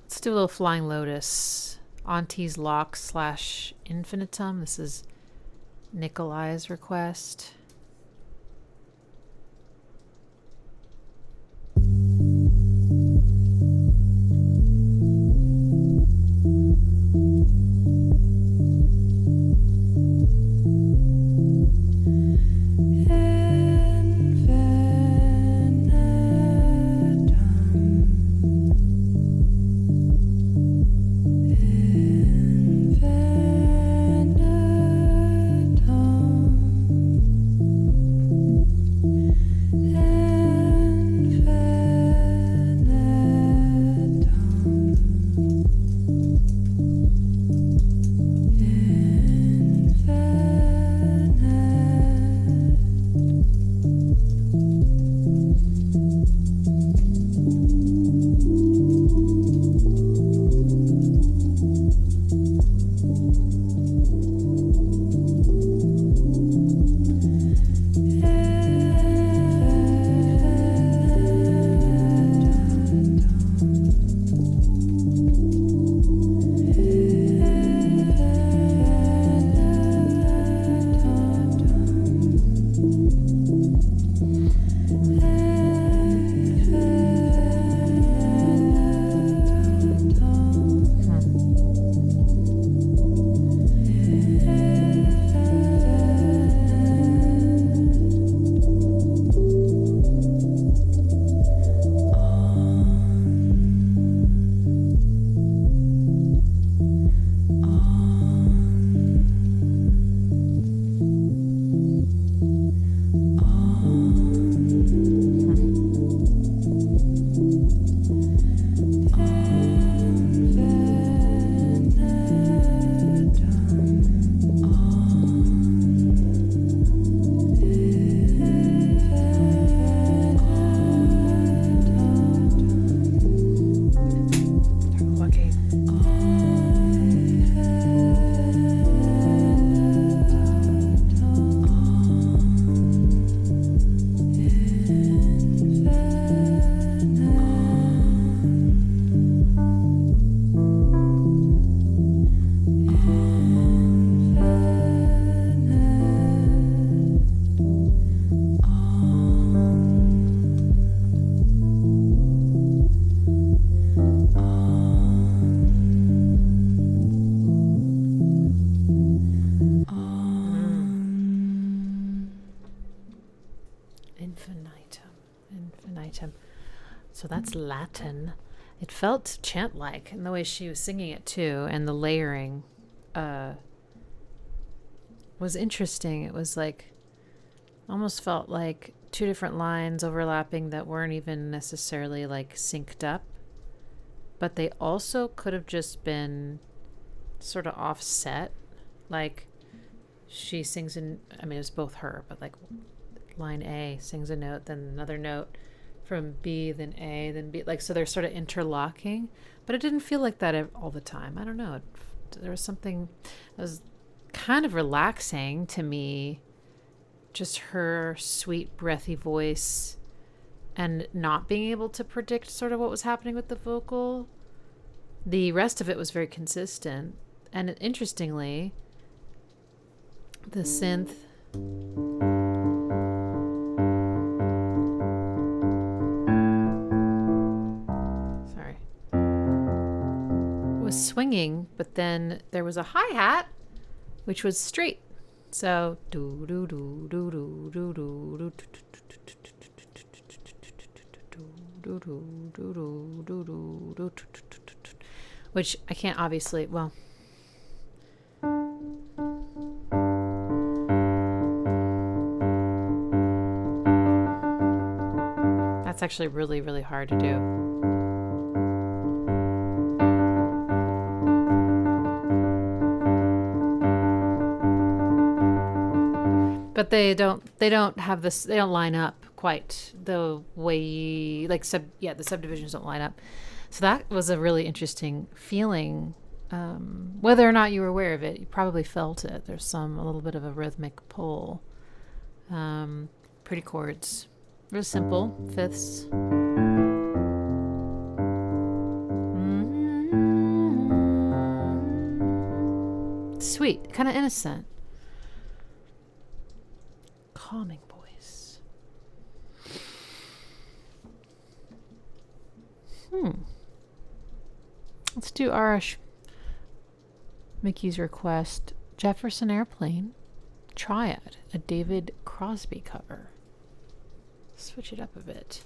Let's do a little Flying Lotus. Auntie's Lock / Infinitum. This is Nikolai's request. Latin. It felt chant-like in the way she was singing it too, and the layering was interesting. It was like, almost felt like two different lines overlapping that weren't even necessarily like synced up, but they also could have just been sort of offset. Like she sings in, I mean, it was both her, but like line A sings a note, then another note from B, then A, then B, like, so they're sort of interlocking, but it didn't feel like that all the time. I don't know. There was something that was kind of relaxing to me, just her sweet, breathy voice and not being able to predict sort of what was happening with the vocal. The rest of it was very consistent. And interestingly, the synth was swinging, but then there was a hi-hat which was straight. So do do do do do do do do, which I can't obviously, well, that's actually really, really hard to do. But they don't have this, they don't line up quite the way, like, the subdivisions don't line up. So that was a really interesting feeling. Whether or not you were aware of it, you probably felt it. There's a little bit of a rhythmic pull. Pretty chords. Real simple. Fifths. Sweet. Kind of innocent. Calming voice. Let's do Arash Mickey's request. Jefferson Airplane, Triad, a David Crosby cover. Switch it up a bit.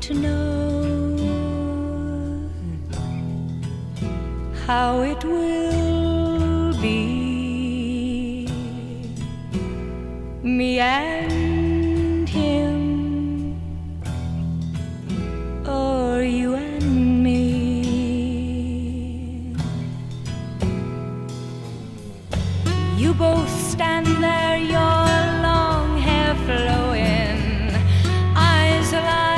To know how it will be, me and him, or you and me. You both stand there, your long hair flowing, eyes alive,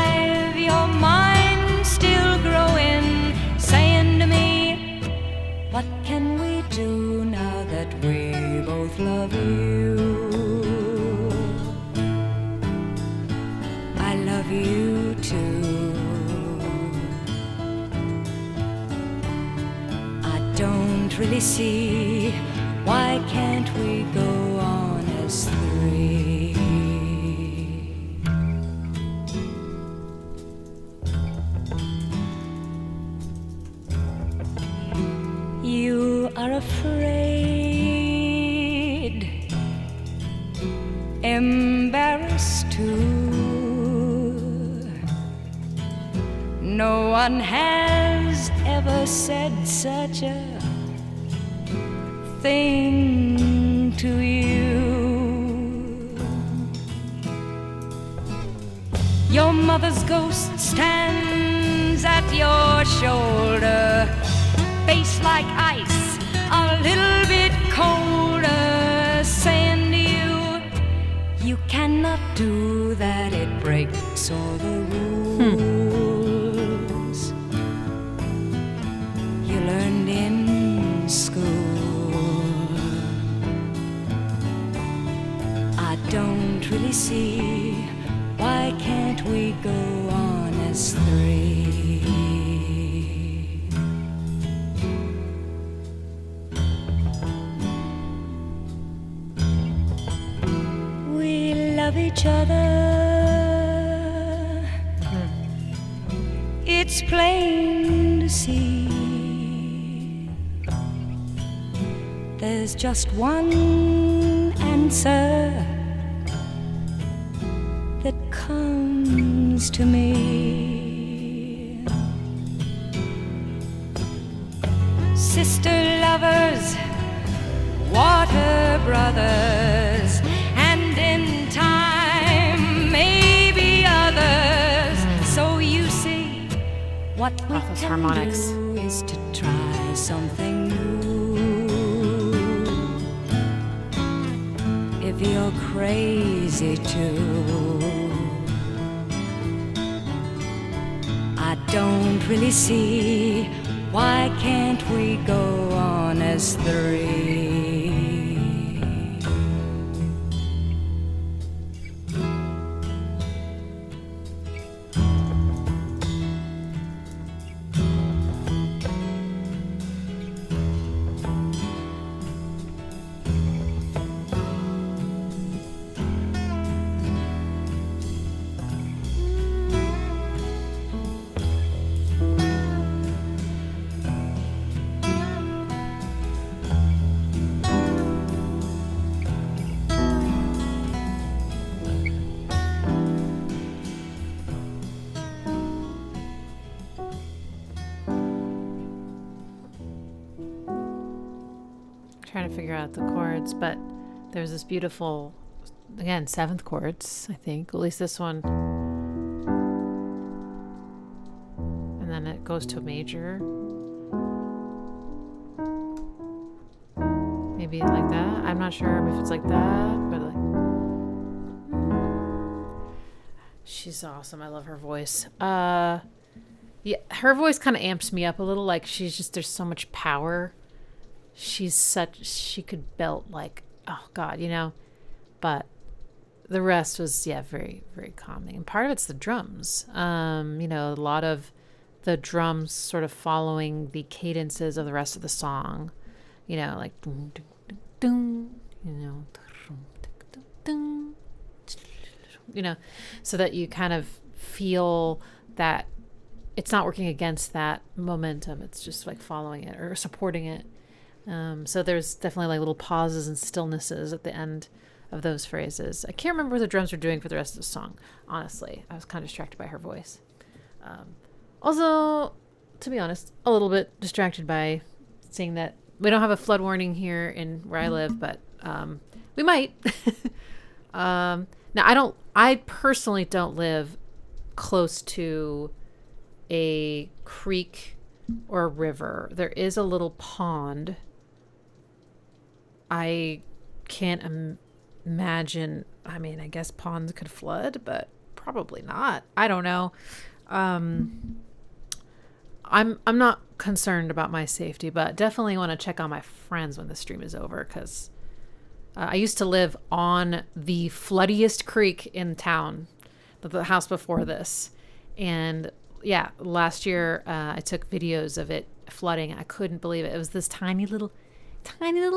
what can we do now that we both love you? I love you too. I don't really see why can't we go on as three? You are afraid, embarrassed too. No one has ever said such a thing to you. Your mother's ghost stands at your shoulder, face like ice, a little bit colder, saying to you, you cannot do that, it breaks all the rules you learned in school. I don't really see, why can't we go on as three? We love each other. It's plain to see. There's just one answer that comes to me. Sister lovers, water brothers, and in time maybe others. So you see, what we those can harmonics. do is to try something new. If you're crazy too, I don't really see, why can't we go on as three? Trying to figure out the chords, but there's this beautiful, again, seventh chords, I think, at least this one. And then it goes to a major. Maybe like that. I'm not sure if it's like that, but like. She's awesome. I love her voice. Yeah, her voice kind of amps me up a little. Like she's just, there's so much power. She could belt like, oh God, you know, but the rest was, yeah, very, very calming. And part of it's the drums. You know, a lot of the drums sort of following the cadences of the rest of the song, you know, like, dun, dun, dun, dun, you know, dun, dun, you know, so that you kind of feel that it's not working against that momentum. It's just like following it or supporting it. So there's definitely like little pauses and stillnesses at the end of those phrases. I can't remember what the drums were doing for the rest of the song. Honestly, I was kind of distracted by her voice. Also, to be honest, a little bit distracted by seeing that we don't have a flood warning here in where I live, but we might. Now, I personally don't live close to a creek or a river. There is a little pond. I can't imagine. I mean, I guess ponds could flood, but probably not. I don't know. I'm not concerned about my safety, but definitely want to check on my friends when the stream is over, because I used to live on the floodiest creek in town, the house before this, and yeah, last year I took videos of it flooding. I couldn't believe it. It was this tiny little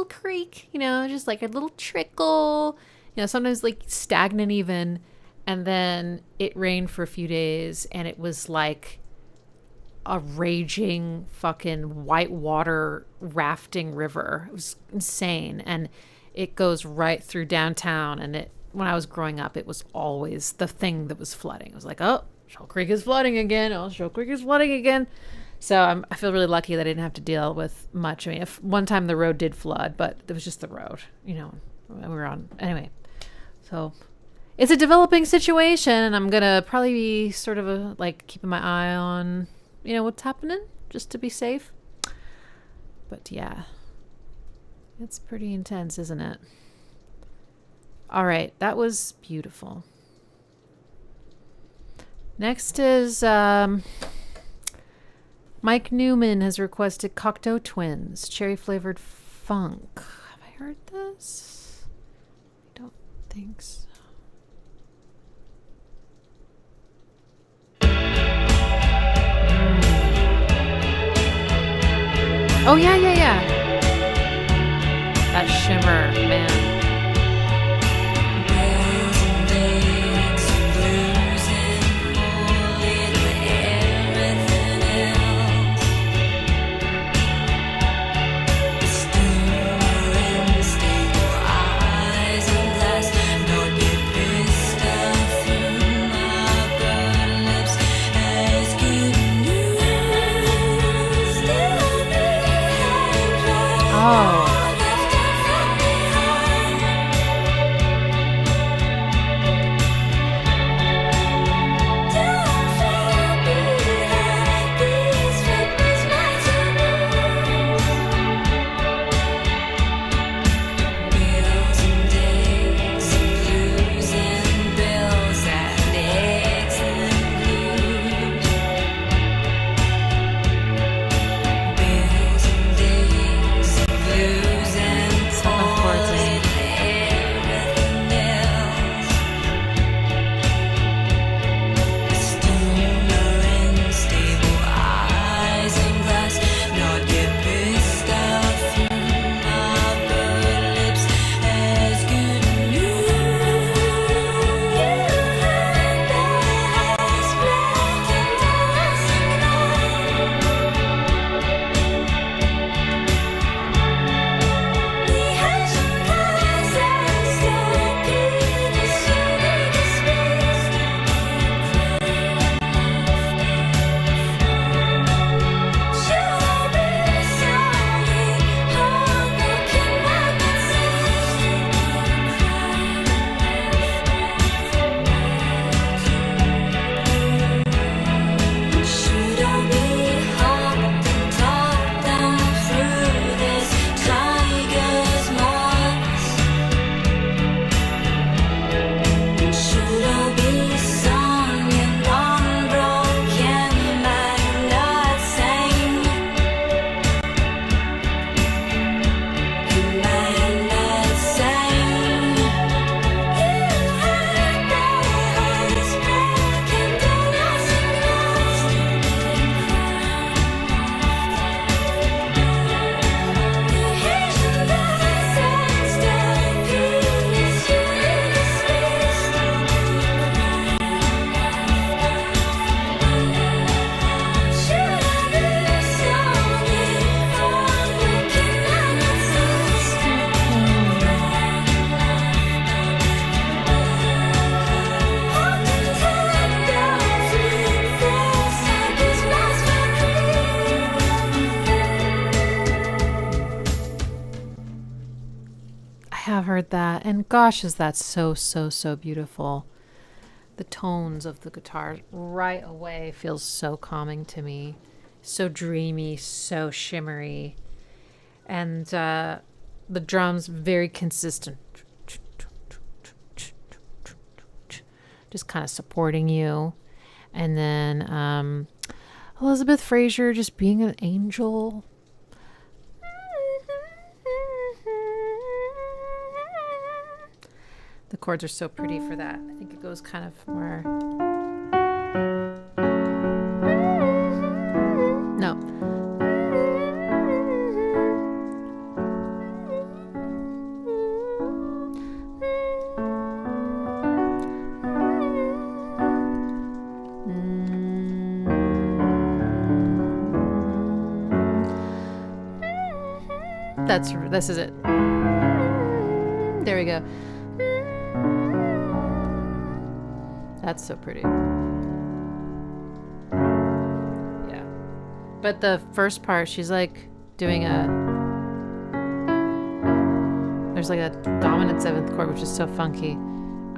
creek, you know, just like a little trickle, you know, sometimes like stagnant even. And then it rained for a few days and it was like a raging fucking whitewater rafting river. It was insane. And it goes right through downtown. And when I was growing up, it was always the thing that was flooding. It was like, oh, Shoal Creek is flooding again. Oh, Shoal Creek is flooding again. So I feel really lucky that I didn't have to deal with much. I mean, if one time the road did flood, but it was just the road, we were on. Anyway, so it's a developing situation, and I'm going to probably be sort of keeping my eye on, what's happening, just to be safe. But yeah, it's pretty intense, isn't it? All right, that was beautiful. Next is Mike Newman has requested Cocteau Twins, cherry flavored funk. Have I heard this? I don't think so. Oh, yeah. That shimmer, man. Oh. Heard that, and gosh, is that so beautiful. The tones of the guitar right away feels so calming to me, so dreamy, so shimmery, and the drums very consistent, just kind of supporting you. And then Elizabeth Fraser just being an angel. The chords are so pretty for that. I think it goes kind of more... No. This is it. There we go. That's so pretty. Yeah. But the first part, she's like doing there's like a dominant 7th chord, which is so funky.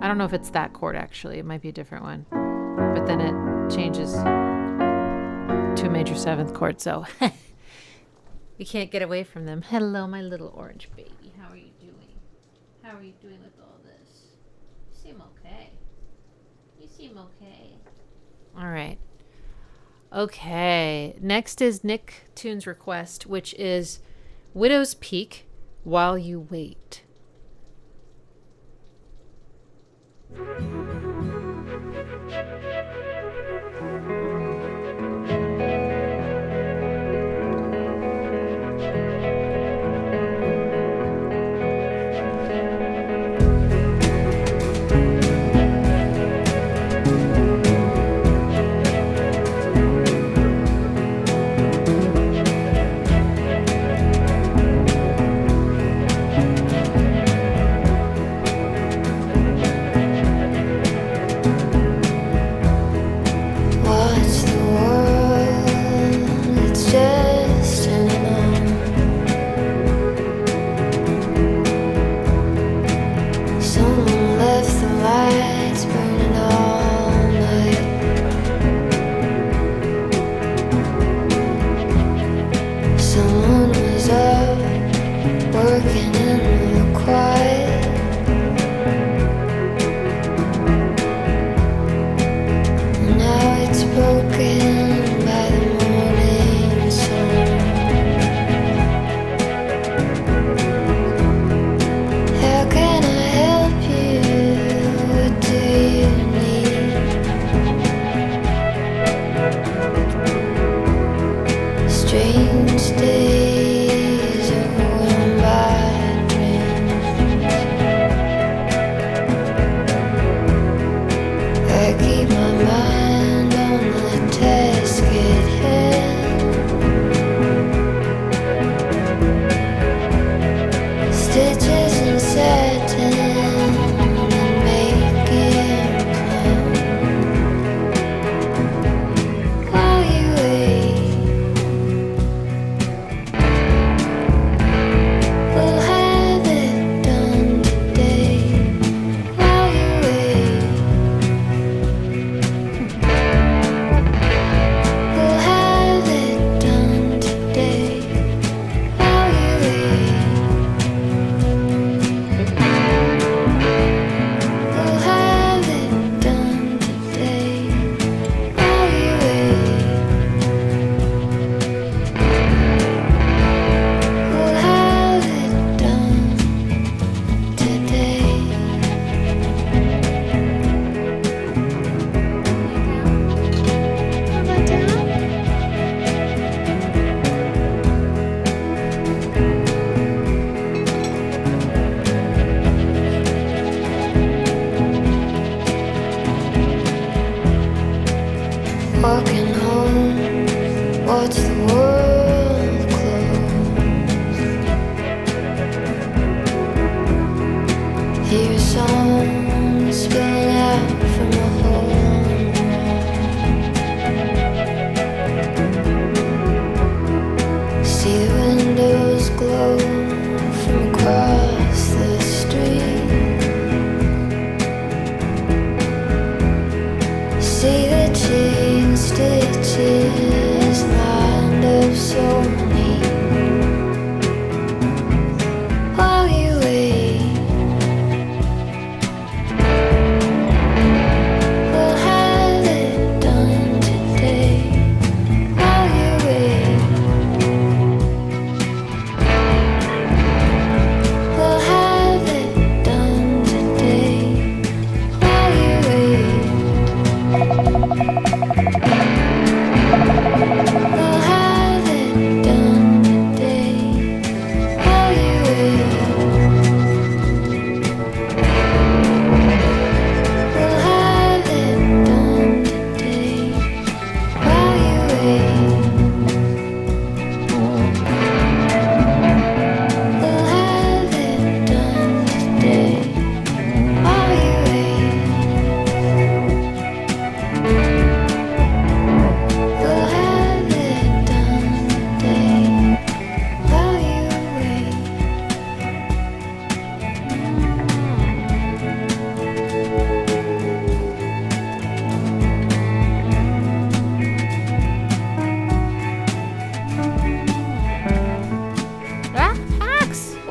I don't know if it's that chord actually. It might be a different one. But then it changes to a major 7th chord, so we can't get away from them. Hello, my little orange baby. How are you doing? How are you doing with all this? You seem okay. You seem okay. All right. Okay. Next is Nicktoons' request, which is Widowspeak, While You Wait.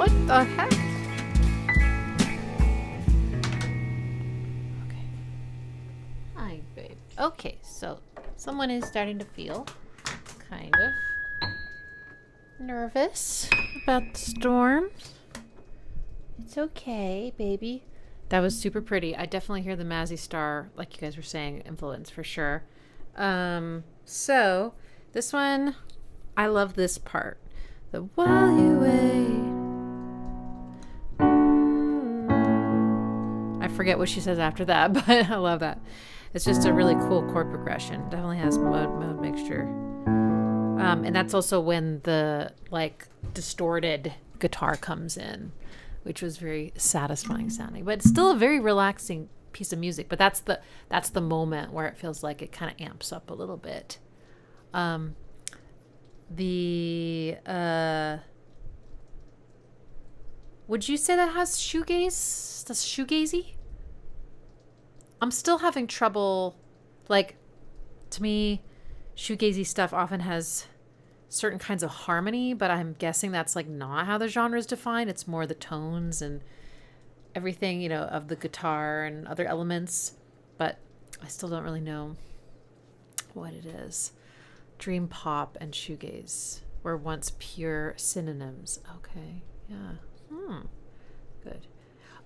What the heck? Okay. Hi, babe. Okay, so someone is starting to feel kind of nervous about the storm. It's okay, baby. That was super pretty. I definitely hear the Mazzy Star, like you guys were saying, influence for sure. So this one, I love this part. The while you wait. I forget what she says after that, but I love that. It's just a really cool chord progression. Definitely has mode mixture. And that's also when the like distorted guitar comes in, which was very satisfying sounding. But it's still a very relaxing piece of music. But that's the moment where it feels like it kind of amps up a little bit. Would you say that has shoegaze? That's shoegazy? I'm still having trouble. Like, to me, shoegazy stuff often has certain kinds of harmony, but I'm guessing that's like not how the genre is defined. It's more the tones and everything, you know, of the guitar and other elements. But I still don't really know what it is. Dream pop and shoegaze were once pure synonyms. Okay, yeah. Good.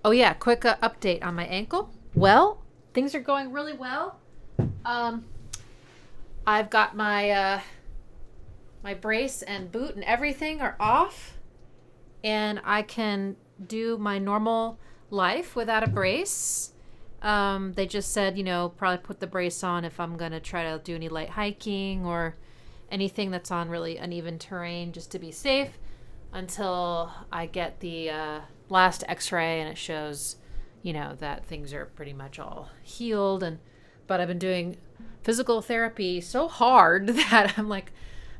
Oh yeah, quick update on my ankle. Well, things are going really well. I've got my my brace and boot and everything are off, and I can do my normal life without a brace. They just said, you know, probably put the brace on if I'm gonna try to do any light hiking or anything that's on really uneven terrain, just to be safe until I get the last x-ray and it shows, you know, that things are pretty much all healed. But I've been doing physical therapy so hard that I'm like,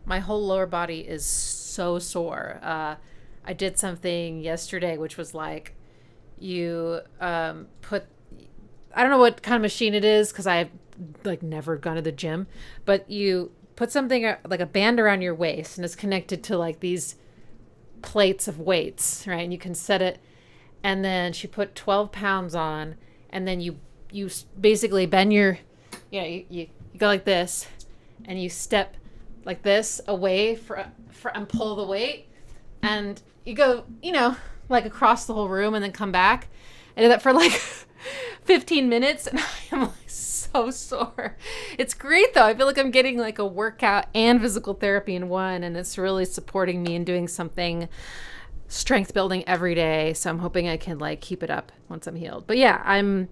my whole lower body is so sore. I did something yesterday which was like, you put, I don't know what kind of machine it is because I've like never gone to the gym, but you put something like a band around your waist and it's connected to like these plates of weights, right? And you can set it, and then she put 12 pounds on, and then you basically bend your, you know, you go like this, and you step like this away and pull the weight, and you go, you know, like across the whole room and then come back. I did that for like 15 minutes and I am like so sore. It's great though. I feel like I'm getting like a workout and physical therapy in one, and it's really supporting me in doing something strength building every day. So I'm hoping I can like keep it up once I'm healed. But yeah, I'm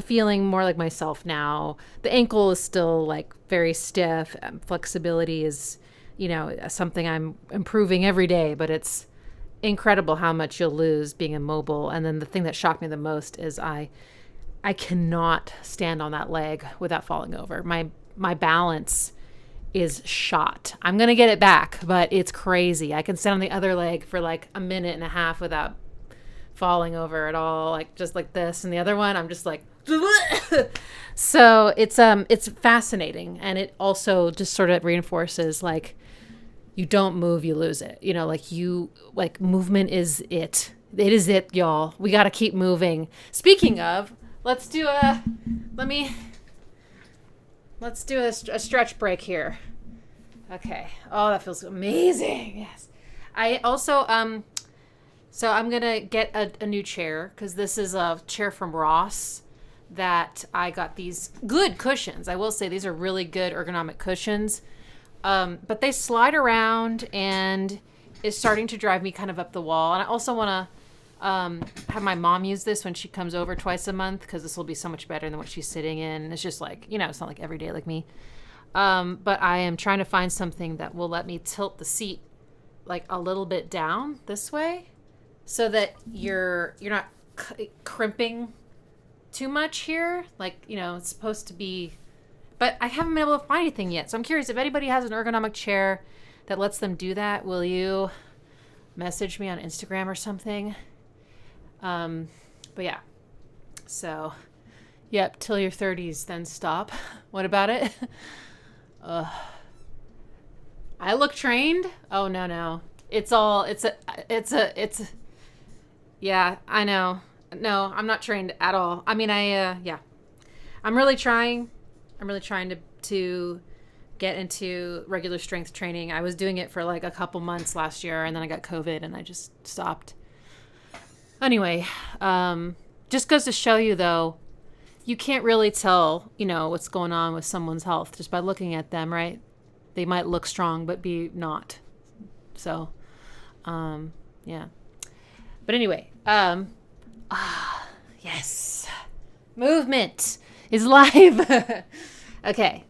feeling more like myself now. The ankle is still like very stiff. Flexibility is, you know, something I'm improving every day, but it's incredible how much you'll lose being immobile. And then the thing that shocked me the most is I cannot stand on that leg without falling over. My balance is shot. I'm going to get it back, but it's crazy. I can stand on the other leg for like a minute and a half without falling over at all, like just like this. And the other one, I'm just like, so it's fascinating. And it also just sort of reinforces like, you don't move, you lose it. You know, like movement is it. It is it, y'all. We got to keep moving. Speaking of, let's do a stretch break here. Okay. Oh, that feels amazing. Yes. I also, so I'm going to get a new chair because this is a chair from Ross that I got these good cushions. I will say these are really good ergonomic cushions. But they slide around and it's starting to drive me kind of up the wall. And I also want to have my mom use this when she comes over twice a month because this will be so much better than what she's sitting in. It's just like, you know, it's not like every day like me. But I am trying to find something that will let me tilt the seat like a little bit down this way so that you're not crimping too much here. Like, you know, it's supposed to be... But I haven't been able to find anything yet. So I'm curious if anybody has an ergonomic chair that lets them do that. Will you message me on Instagram or something? But yeah. So, yep, till your 30s, then stop. What about it? I look trained. Oh, no. It's Yeah, I know. No, I'm not trained at all. I mean, yeah. I'm really trying. I'm really trying to get into regular strength training. I was doing it for like a couple months last year, and then I got COVID and I just stopped. Anyway, just goes to show you, though, you can't really tell, what's going on with someone's health just by looking at them, right? They might look strong, but be not. So, yeah. But anyway, yes. Movement is live. Okay.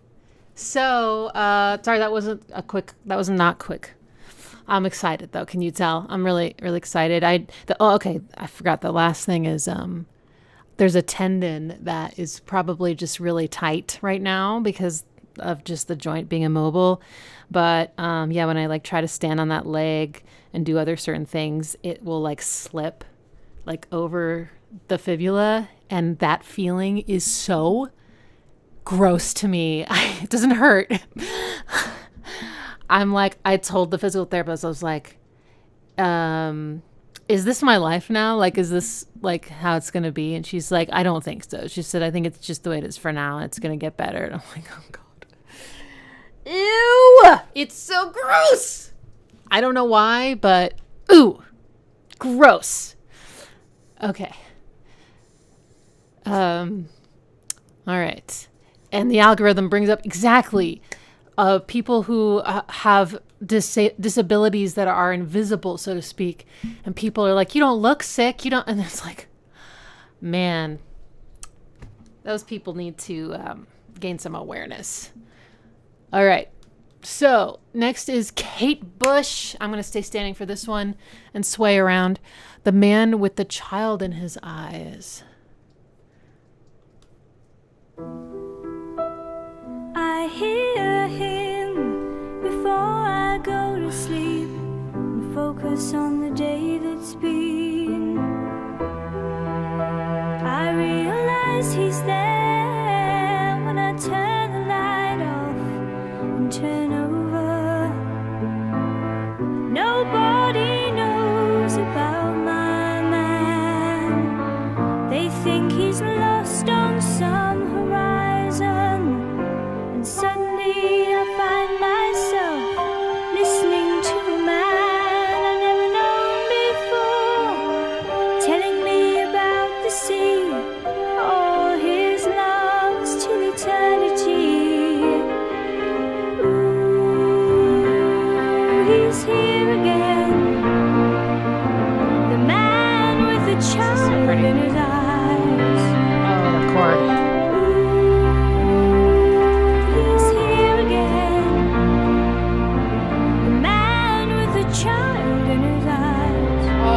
So, sorry, that was not quick. I'm excited though. Can you tell? I'm really, really excited. Okay. I forgot the last thing is, there's a tendon that is probably just really tight right now because of just the joint being immobile. But, yeah, when I like try to stand on that leg and do other certain things, it will like slip like over the fibula. And that feeling is so gross to me. It doesn't hurt. I told the physical therapist, I was like, is this my life now? Like, is this like how it's going to be? And she's like, I don't think so. She said, I think it's just the way it is for now. It's going to get better. And I'm like, oh God. Ew. It's so gross. I don't know why, but ooh, gross. Okay. All right. And the algorithm brings up exactly people who have disabilities that are invisible, so to speak. And people are like, you don't look sick. You don't. And it's like, man, those people need to gain some awareness. All right. So next is Kate Bush. I'm going to stay standing for this one and sway around. The man with the child in his eyes. I hear him before I go to sleep and focus on the day that's been. I realize he's there when I turn the light off and turn over. Nobody knows about my man. They think he's lost on some horizon. Suddenly I find myself listening to a man I've never known before, telling me about the sea, all his loves till eternity. Ooh, he's here again, the man with the child in his eyes. Oh, the chord.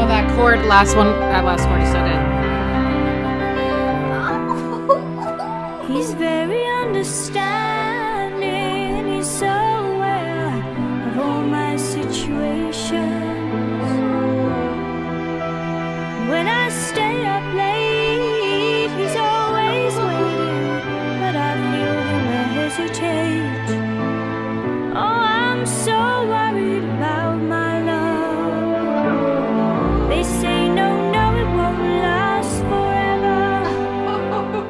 That chord, that last chord is so good. He's very understanding, and he's so aware of all my situations. When I stay up late, he's always waiting, but I feel him hesitate. Oh, I'm so worried about my love. They say no, it won't last forever.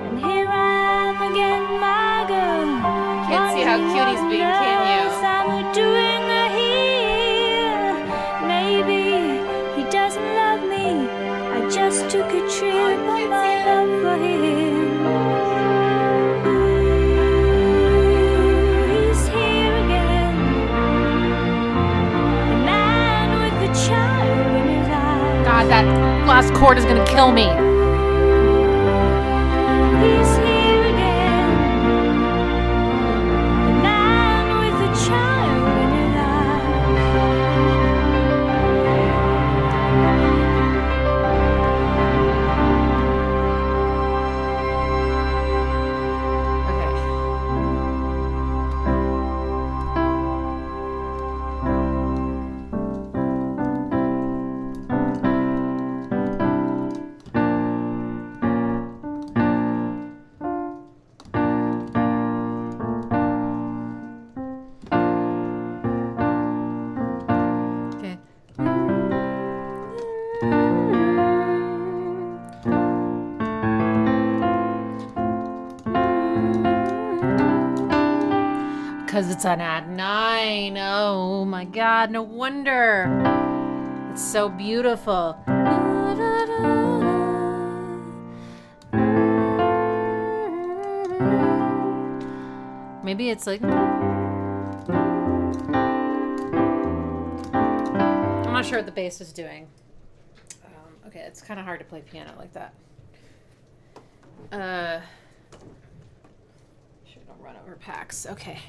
And here I am again, my girl. Can't see how cute he's being, can you? I'm doing here. Maybe he doesn't love me. I just took a trip on my love for him. He's here again. The man with the child in his eyes. God, that last chord is going to kill me. He's here again. The man with the child in his because it's an at 9. Oh my god, no wonder. It's so beautiful. Maybe it's like... I'm not sure what the bass is doing. Okay, it's kind of hard to play piano like that. Sure, don't run over packs. Okay.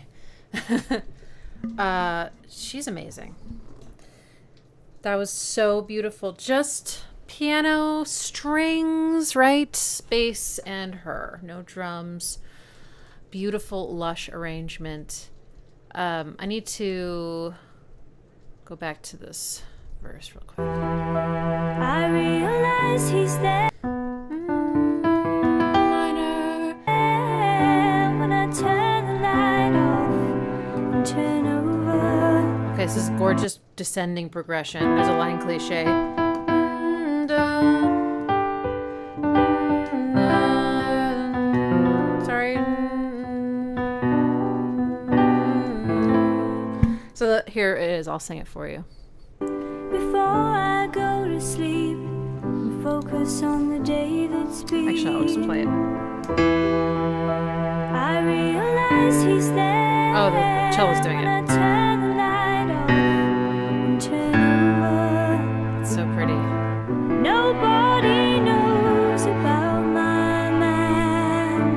She's amazing. That was so beautiful. Just piano, strings, right? Bass and her. No drums. Beautiful, lush arrangement. I need to go back to this verse real quick. I realize he's there. Minor. When I turn the light off and turn over. Okay, this is gorgeous descending progression. There's a line cliche. Sorry. So here it is. I'll sing it for you. Before I go to sleep, focus on the day that's been. Actually, I'll just play it. I realize he's there. Oh, the cello's doing it. When I turn the light off and turn over. It's so pretty. Nobody knows about my man.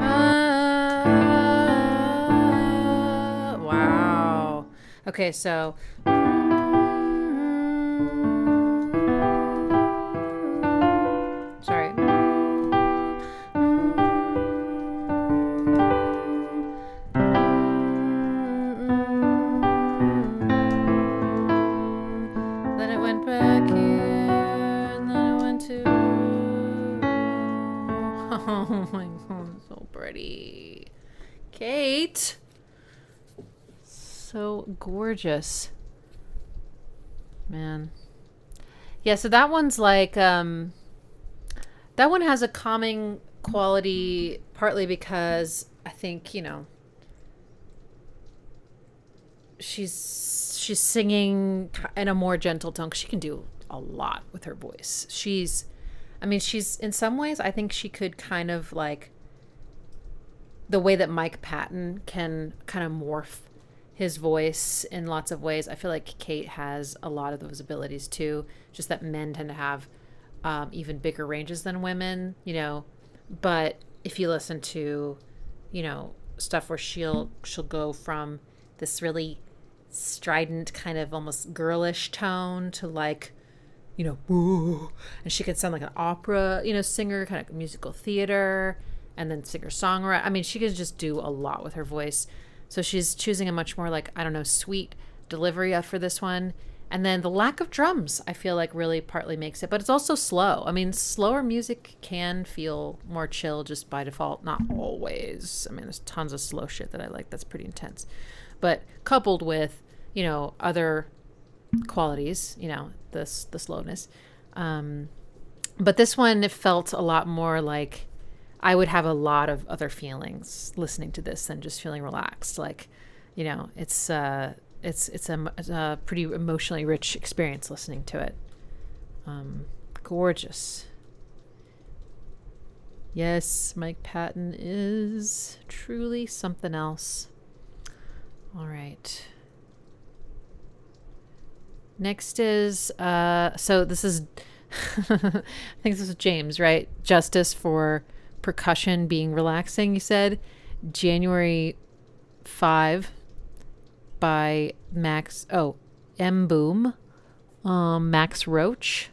Wow. Okay, so. Sorry. Then it went back here, and then it went to. Oh my god, so pretty. Kate. So gorgeous. Man. Yeah, so that one's like, that one has a calming quality, partly because I think, you know, she's singing in a more gentle tone, 'cause she can do a lot with her voice. She's in some ways, I think she could kind of like the way that Mike Patton can kind of morph his voice in lots of ways. I feel like Kate has a lot of those abilities too, just that men tend to have even bigger ranges than women, you know. But if you listen to, you know, stuff where she'll go from this really strident kind of almost girlish tone to like, you know, woo, and she can sound like an opera, you know, singer, kind of musical theater, and then singer-songwriter. I mean, she could just do a lot with her voice. So she's choosing a much more like, I don't know, sweet delivery for this one. And then the lack of drums, I feel like really partly makes it, but it's also slow. I mean, slower music can feel more chill just by default. Not always. I mean, there's tons of slow shit that I like that's pretty intense. But coupled with, you know, other qualities, you know, the slowness. But this one, it felt a lot more like I would have a lot of other feelings listening to this than just feeling relaxed. Like, you know, it's a pretty emotionally rich experience listening to it. Gorgeous. Yes, Mike Patton is truly something else. All right. Next is, so this is, I think this is James, right? Justice for Percussion Being Relaxing, you said. January 5 by Max, M Boom, Max Roach.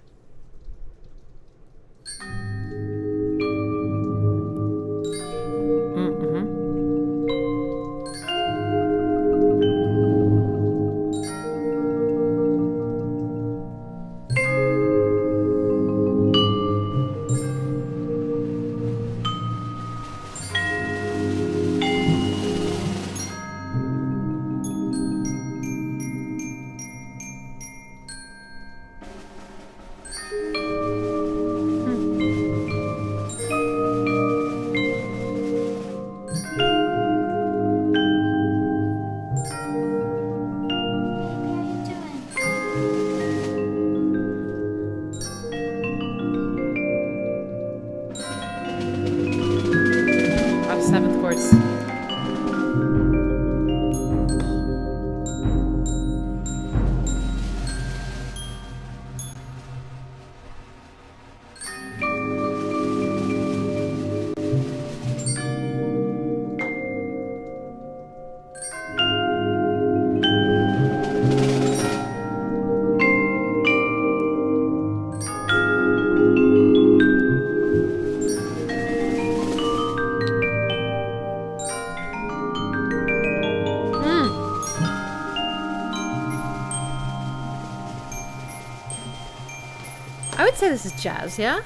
I would say this is jazz, yeah?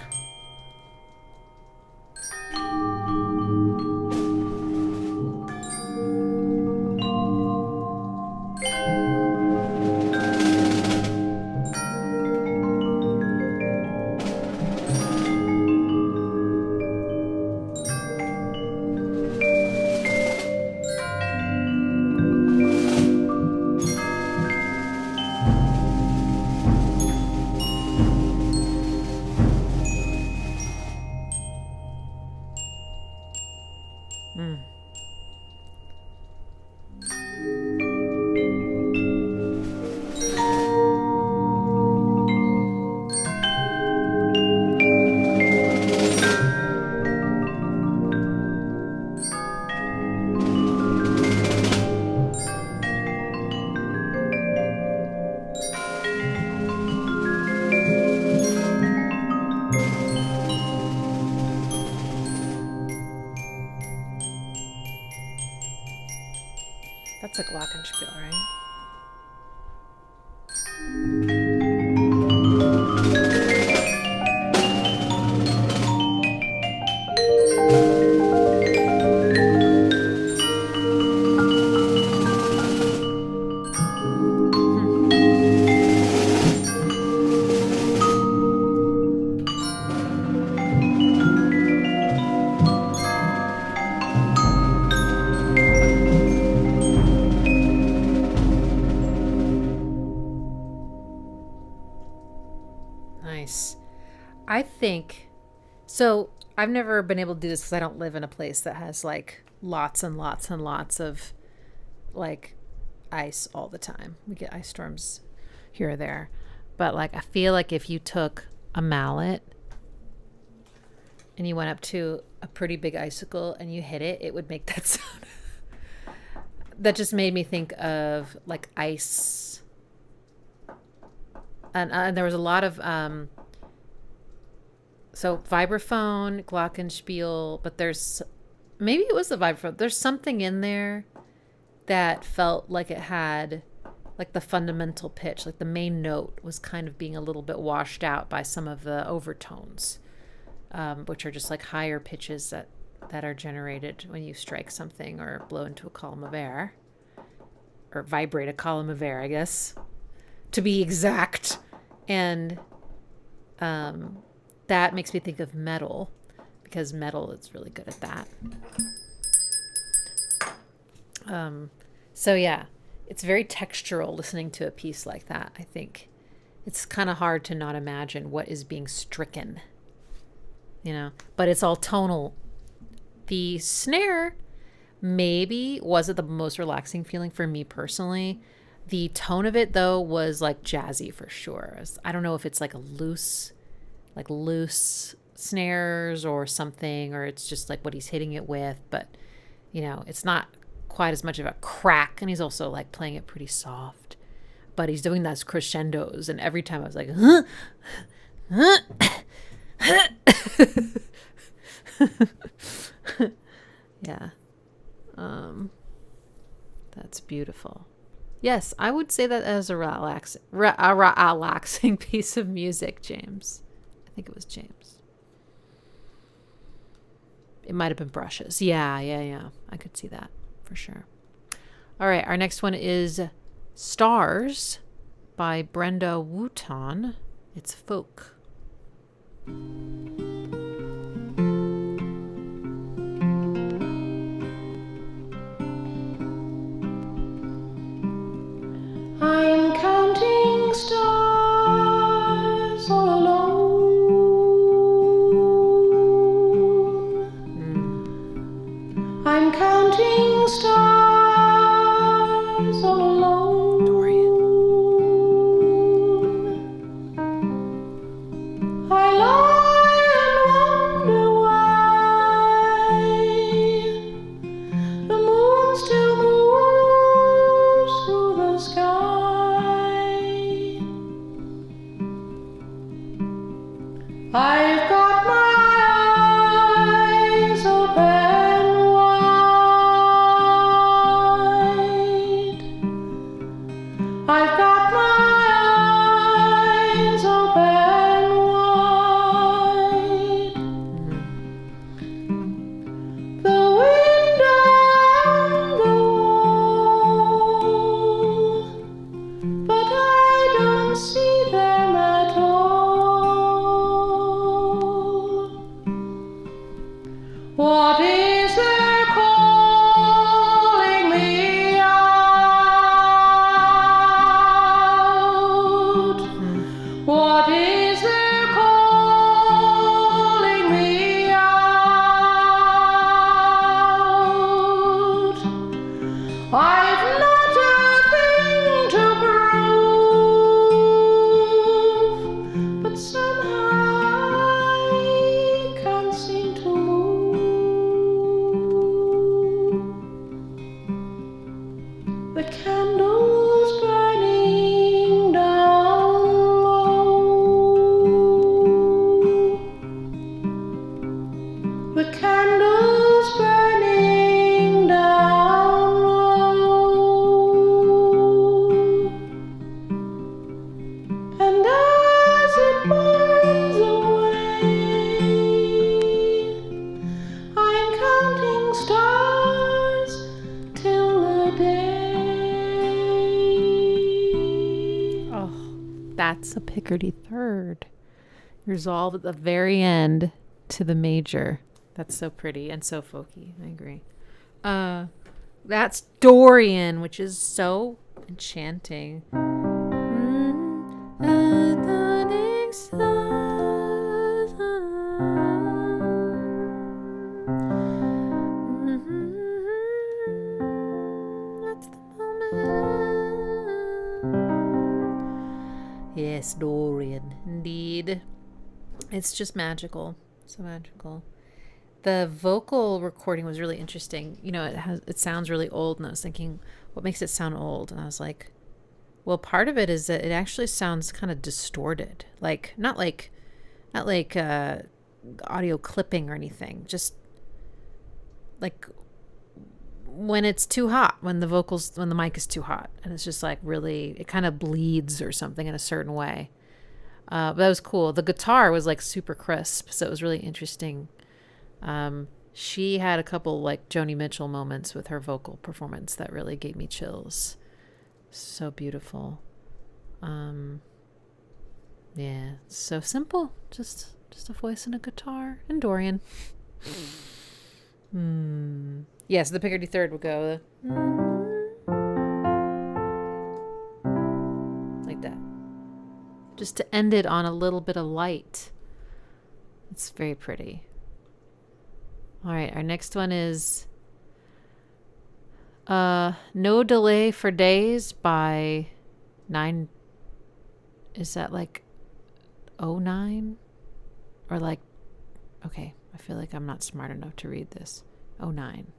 That's a glockenspiel, right? Nice. I think so. I've never been able to do this because I don't live in a place that has like lots and lots and lots of like ice all the time. We get ice storms here or there, but like I feel like if you took a mallet and you went up to a pretty big icicle and you hit it, it would make that sound. That just made me think of like ice. And there was a lot of so vibraphone, glockenspiel, but there's maybe it was the vibraphone. There's something in there that felt like it had like the fundamental pitch, like the main note was kind of being a little bit washed out by some of the overtones, which are just like higher pitches that are generated when you strike something or blow into a column of air or vibrate a column of air, I guess, to be exact. And that makes me think of metal because metal is really good at that. So yeah, it's very textural listening to a piece like that. I think it's kind of hard to not imagine what is being stricken, you know, but it's all tonal. The snare maybe wasn't the most relaxing feeling for me personally. The tone of it though was like jazzy for sure. I don't know if it's like loose snares or something, or it's just like what he's hitting it with, but you know, it's not quite as much of a crack, and he's also like playing it pretty soft, but he's doing those crescendos, and every time I was like, yeah. That's beautiful. Yes, I would say that as a relaxing piece of music, James. I think it was James. It might have been Brushes. Yeah. I could see that for sure. All right, our next one is Stars by Brenda Wootton. It's folk. I'm counting stars all alone. I'm counting stars all alone. Dorian. I lie and wonder why the moon still moves through the sky. I've got my eyes open wide. I've got my eyes open wide. That's a Picardy third. Resolved at the very end to the major. That's so pretty and so folky. I agree. That's Dorian, which is so enchanting. Yes, Dorian, indeed. It's just magical. So magical. The vocal recording was really interesting. You know, it sounds really old, and I was thinking, what makes it sound old? And I was like, well, part of it is that it actually sounds kind of distorted. Like not like audio clipping or anything. Just like when it's too hot, when the mic is too hot, and it's just like really, it kind of bleeds or something in a certain way. But that was cool. The guitar was like super crisp, so it was really interesting. She had a couple like Joni Mitchell moments with her vocal performance that really gave me chills. So beautiful. Yeah, so simple. Just a voice and a guitar and Dorian. Yes, the Picardy third will go like that. Just to end it on a little bit of light. It's very pretty. All right, our next one is No Delay for Days by 9. Is that like 09? Or like, okay, I feel like I'm not smart enough to read this. 09.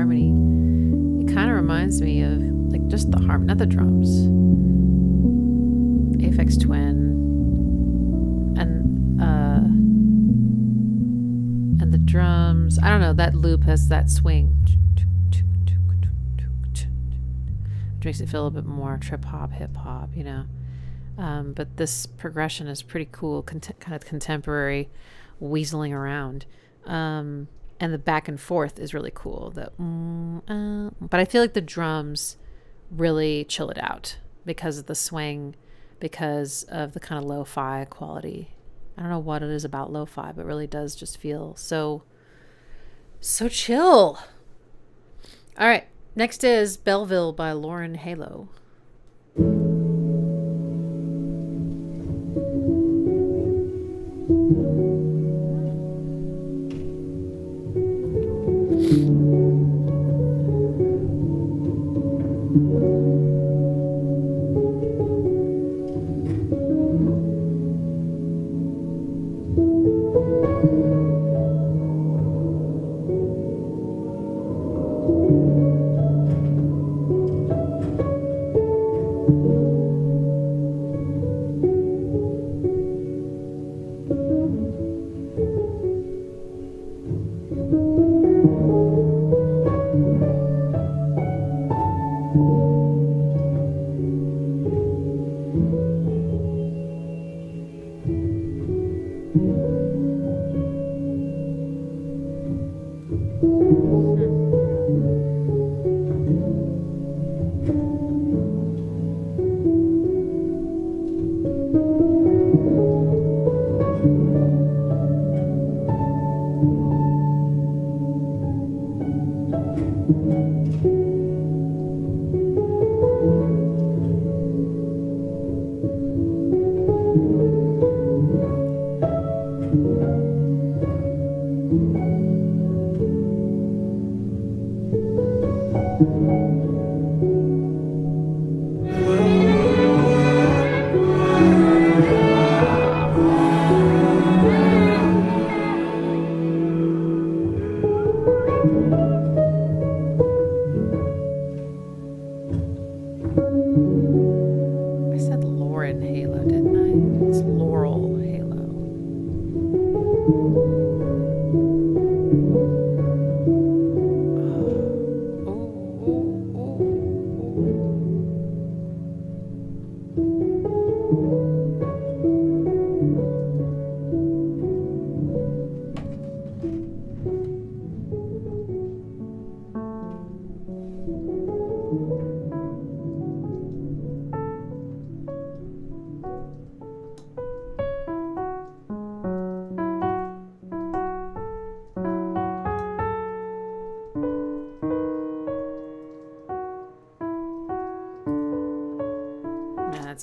harmony. It kind of reminds me of like just the harmony, not the drums. Aphex Twin and the drums. I don't know, that loop has that swing. It makes it feel a bit more trip hop, hip hop, you know. But this progression is pretty cool, kind of contemporary, weaseling around. And the back and forth is really cool. But I feel like the drums really chill it out because of the swing, because of the kind of lo-fi quality. I don't know what it is about lo-fi, but it really does just feel so chill. All right, next is Belleville by Lauren Halo.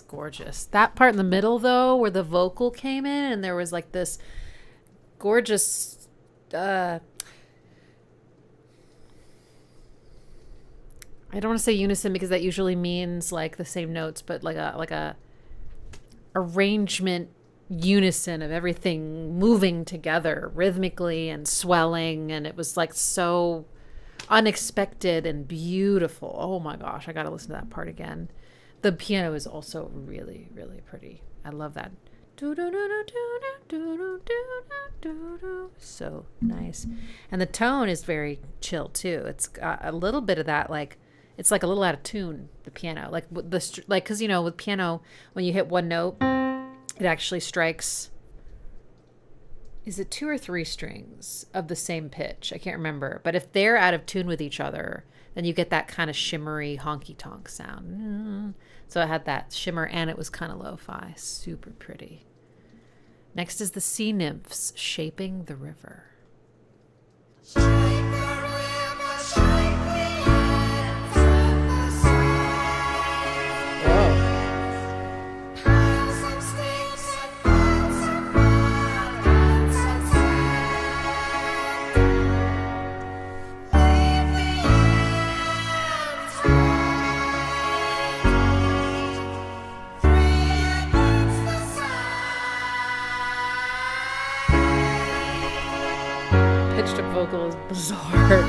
Gorgeous. That part in the middle though, where the vocal came in and there was like this gorgeous I don't want to say unison because that usually means like the same notes, but like a arrangement unison of everything moving together rhythmically and swelling, and it was like so unexpected and beautiful. Oh my gosh, I gotta listen to that part again. The piano is also really, really pretty. I love that. So nice. And the tone is very chill too. It's got a little bit of that, like, it's like a little out of tune, the piano. Like, because, you know, with piano, when you hit one note, it actually strikes, is it 2 or 3 strings of the same pitch? I can't remember. But if they're out of tune with each other, then you get that kind of shimmery honky-tonk sound. So it had that shimmer and it was kind of lo-fi. Super pretty. Next is the Sea Nymphs, Shaping the River. Vocal is bizarre.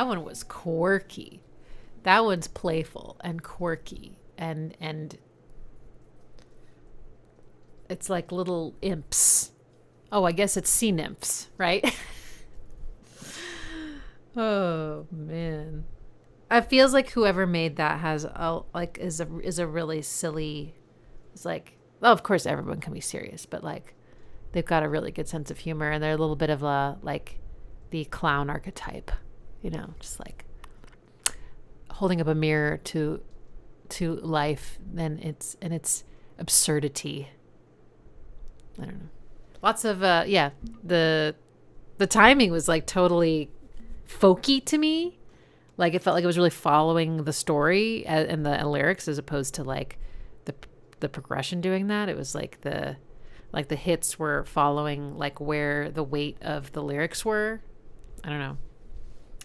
one was quirky. That one's playful and quirky, and it's like little imps. Oh, I guess it's sea nymphs, right? Oh man, it feels like whoever made that has is a really silly. It's like, well, of course everyone can be serious, but like they've got a really good sense of humor, and they're a little bit of a like the clown archetype, you know, just like holding up a mirror to life and its absurdity. I don't know. Lots of the timing was like totally folky to me. Like it felt like it was really following the story and the lyrics as opposed to like the progression doing that. It was like the hits were following like where the weight of the lyrics were. I don't know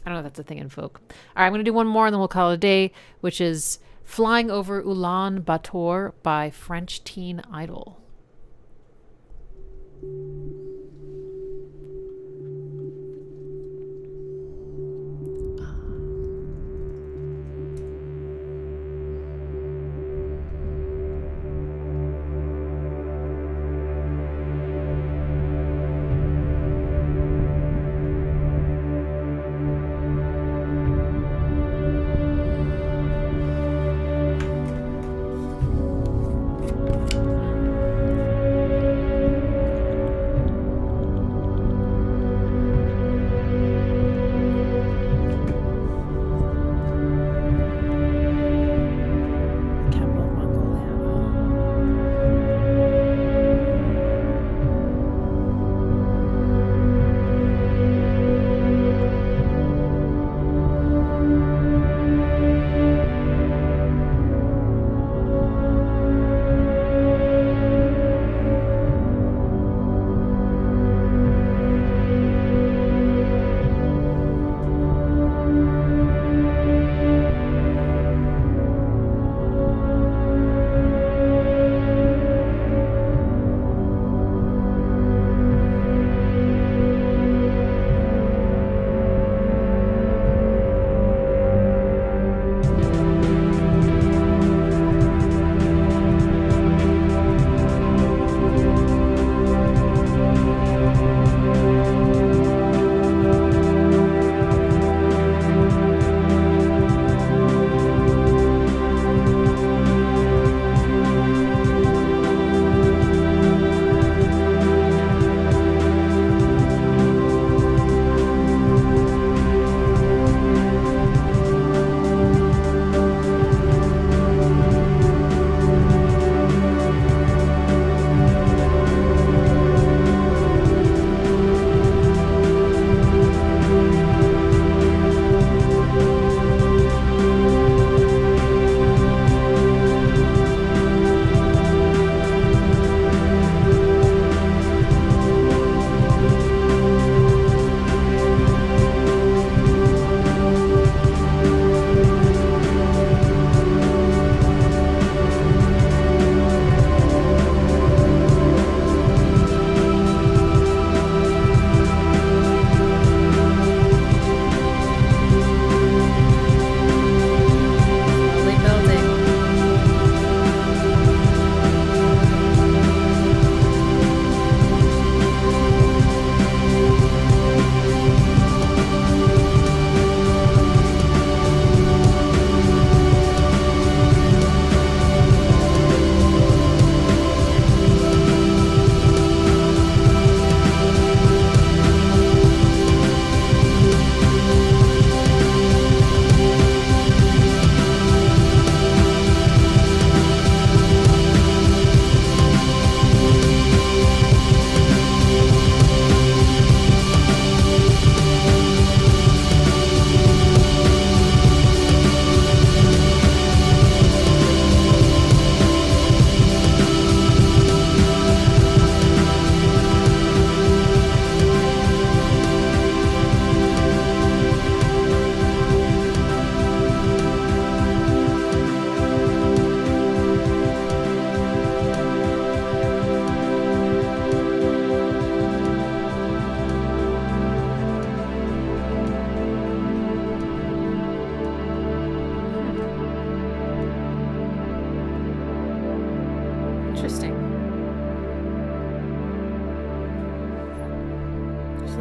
if that's a thing in folk. All right, I'm going to do one more and then we'll call it a day, which is Flying Over Ulan Bator by French Teen Idol.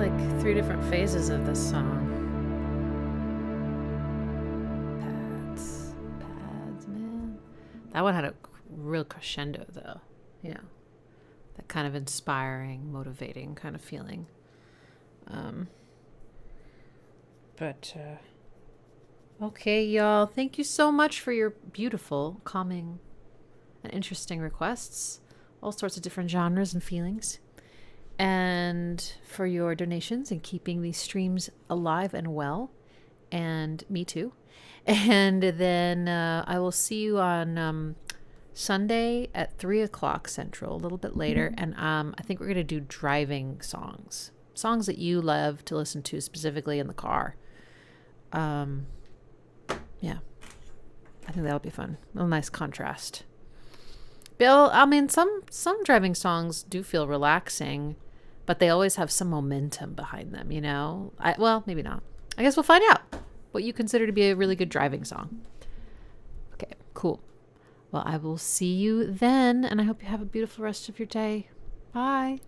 like 3 different phases of this song. Pads, man. That one had a real crescendo, though. Yeah, that kind of inspiring, motivating kind of feeling. Okay, y'all. Thank you so much for your beautiful, calming, and interesting requests. All sorts of different genres and feelings. And for your donations and keeping these streams alive and well. And me too. And then I will see you on Sunday at 3 o'clock Central, a little bit later. And I think we're going to do driving songs. Songs that you love to listen to specifically in the car. Yeah. I think that'll be fun. A nice contrast. Bill, I mean, some driving songs do feel relaxing, but they always have some momentum behind them, you know? Well, maybe not. I guess we'll find out what you consider to be a really good driving song. Okay, cool. Well, I will see you then, and I hope you have a beautiful rest of your day. Bye.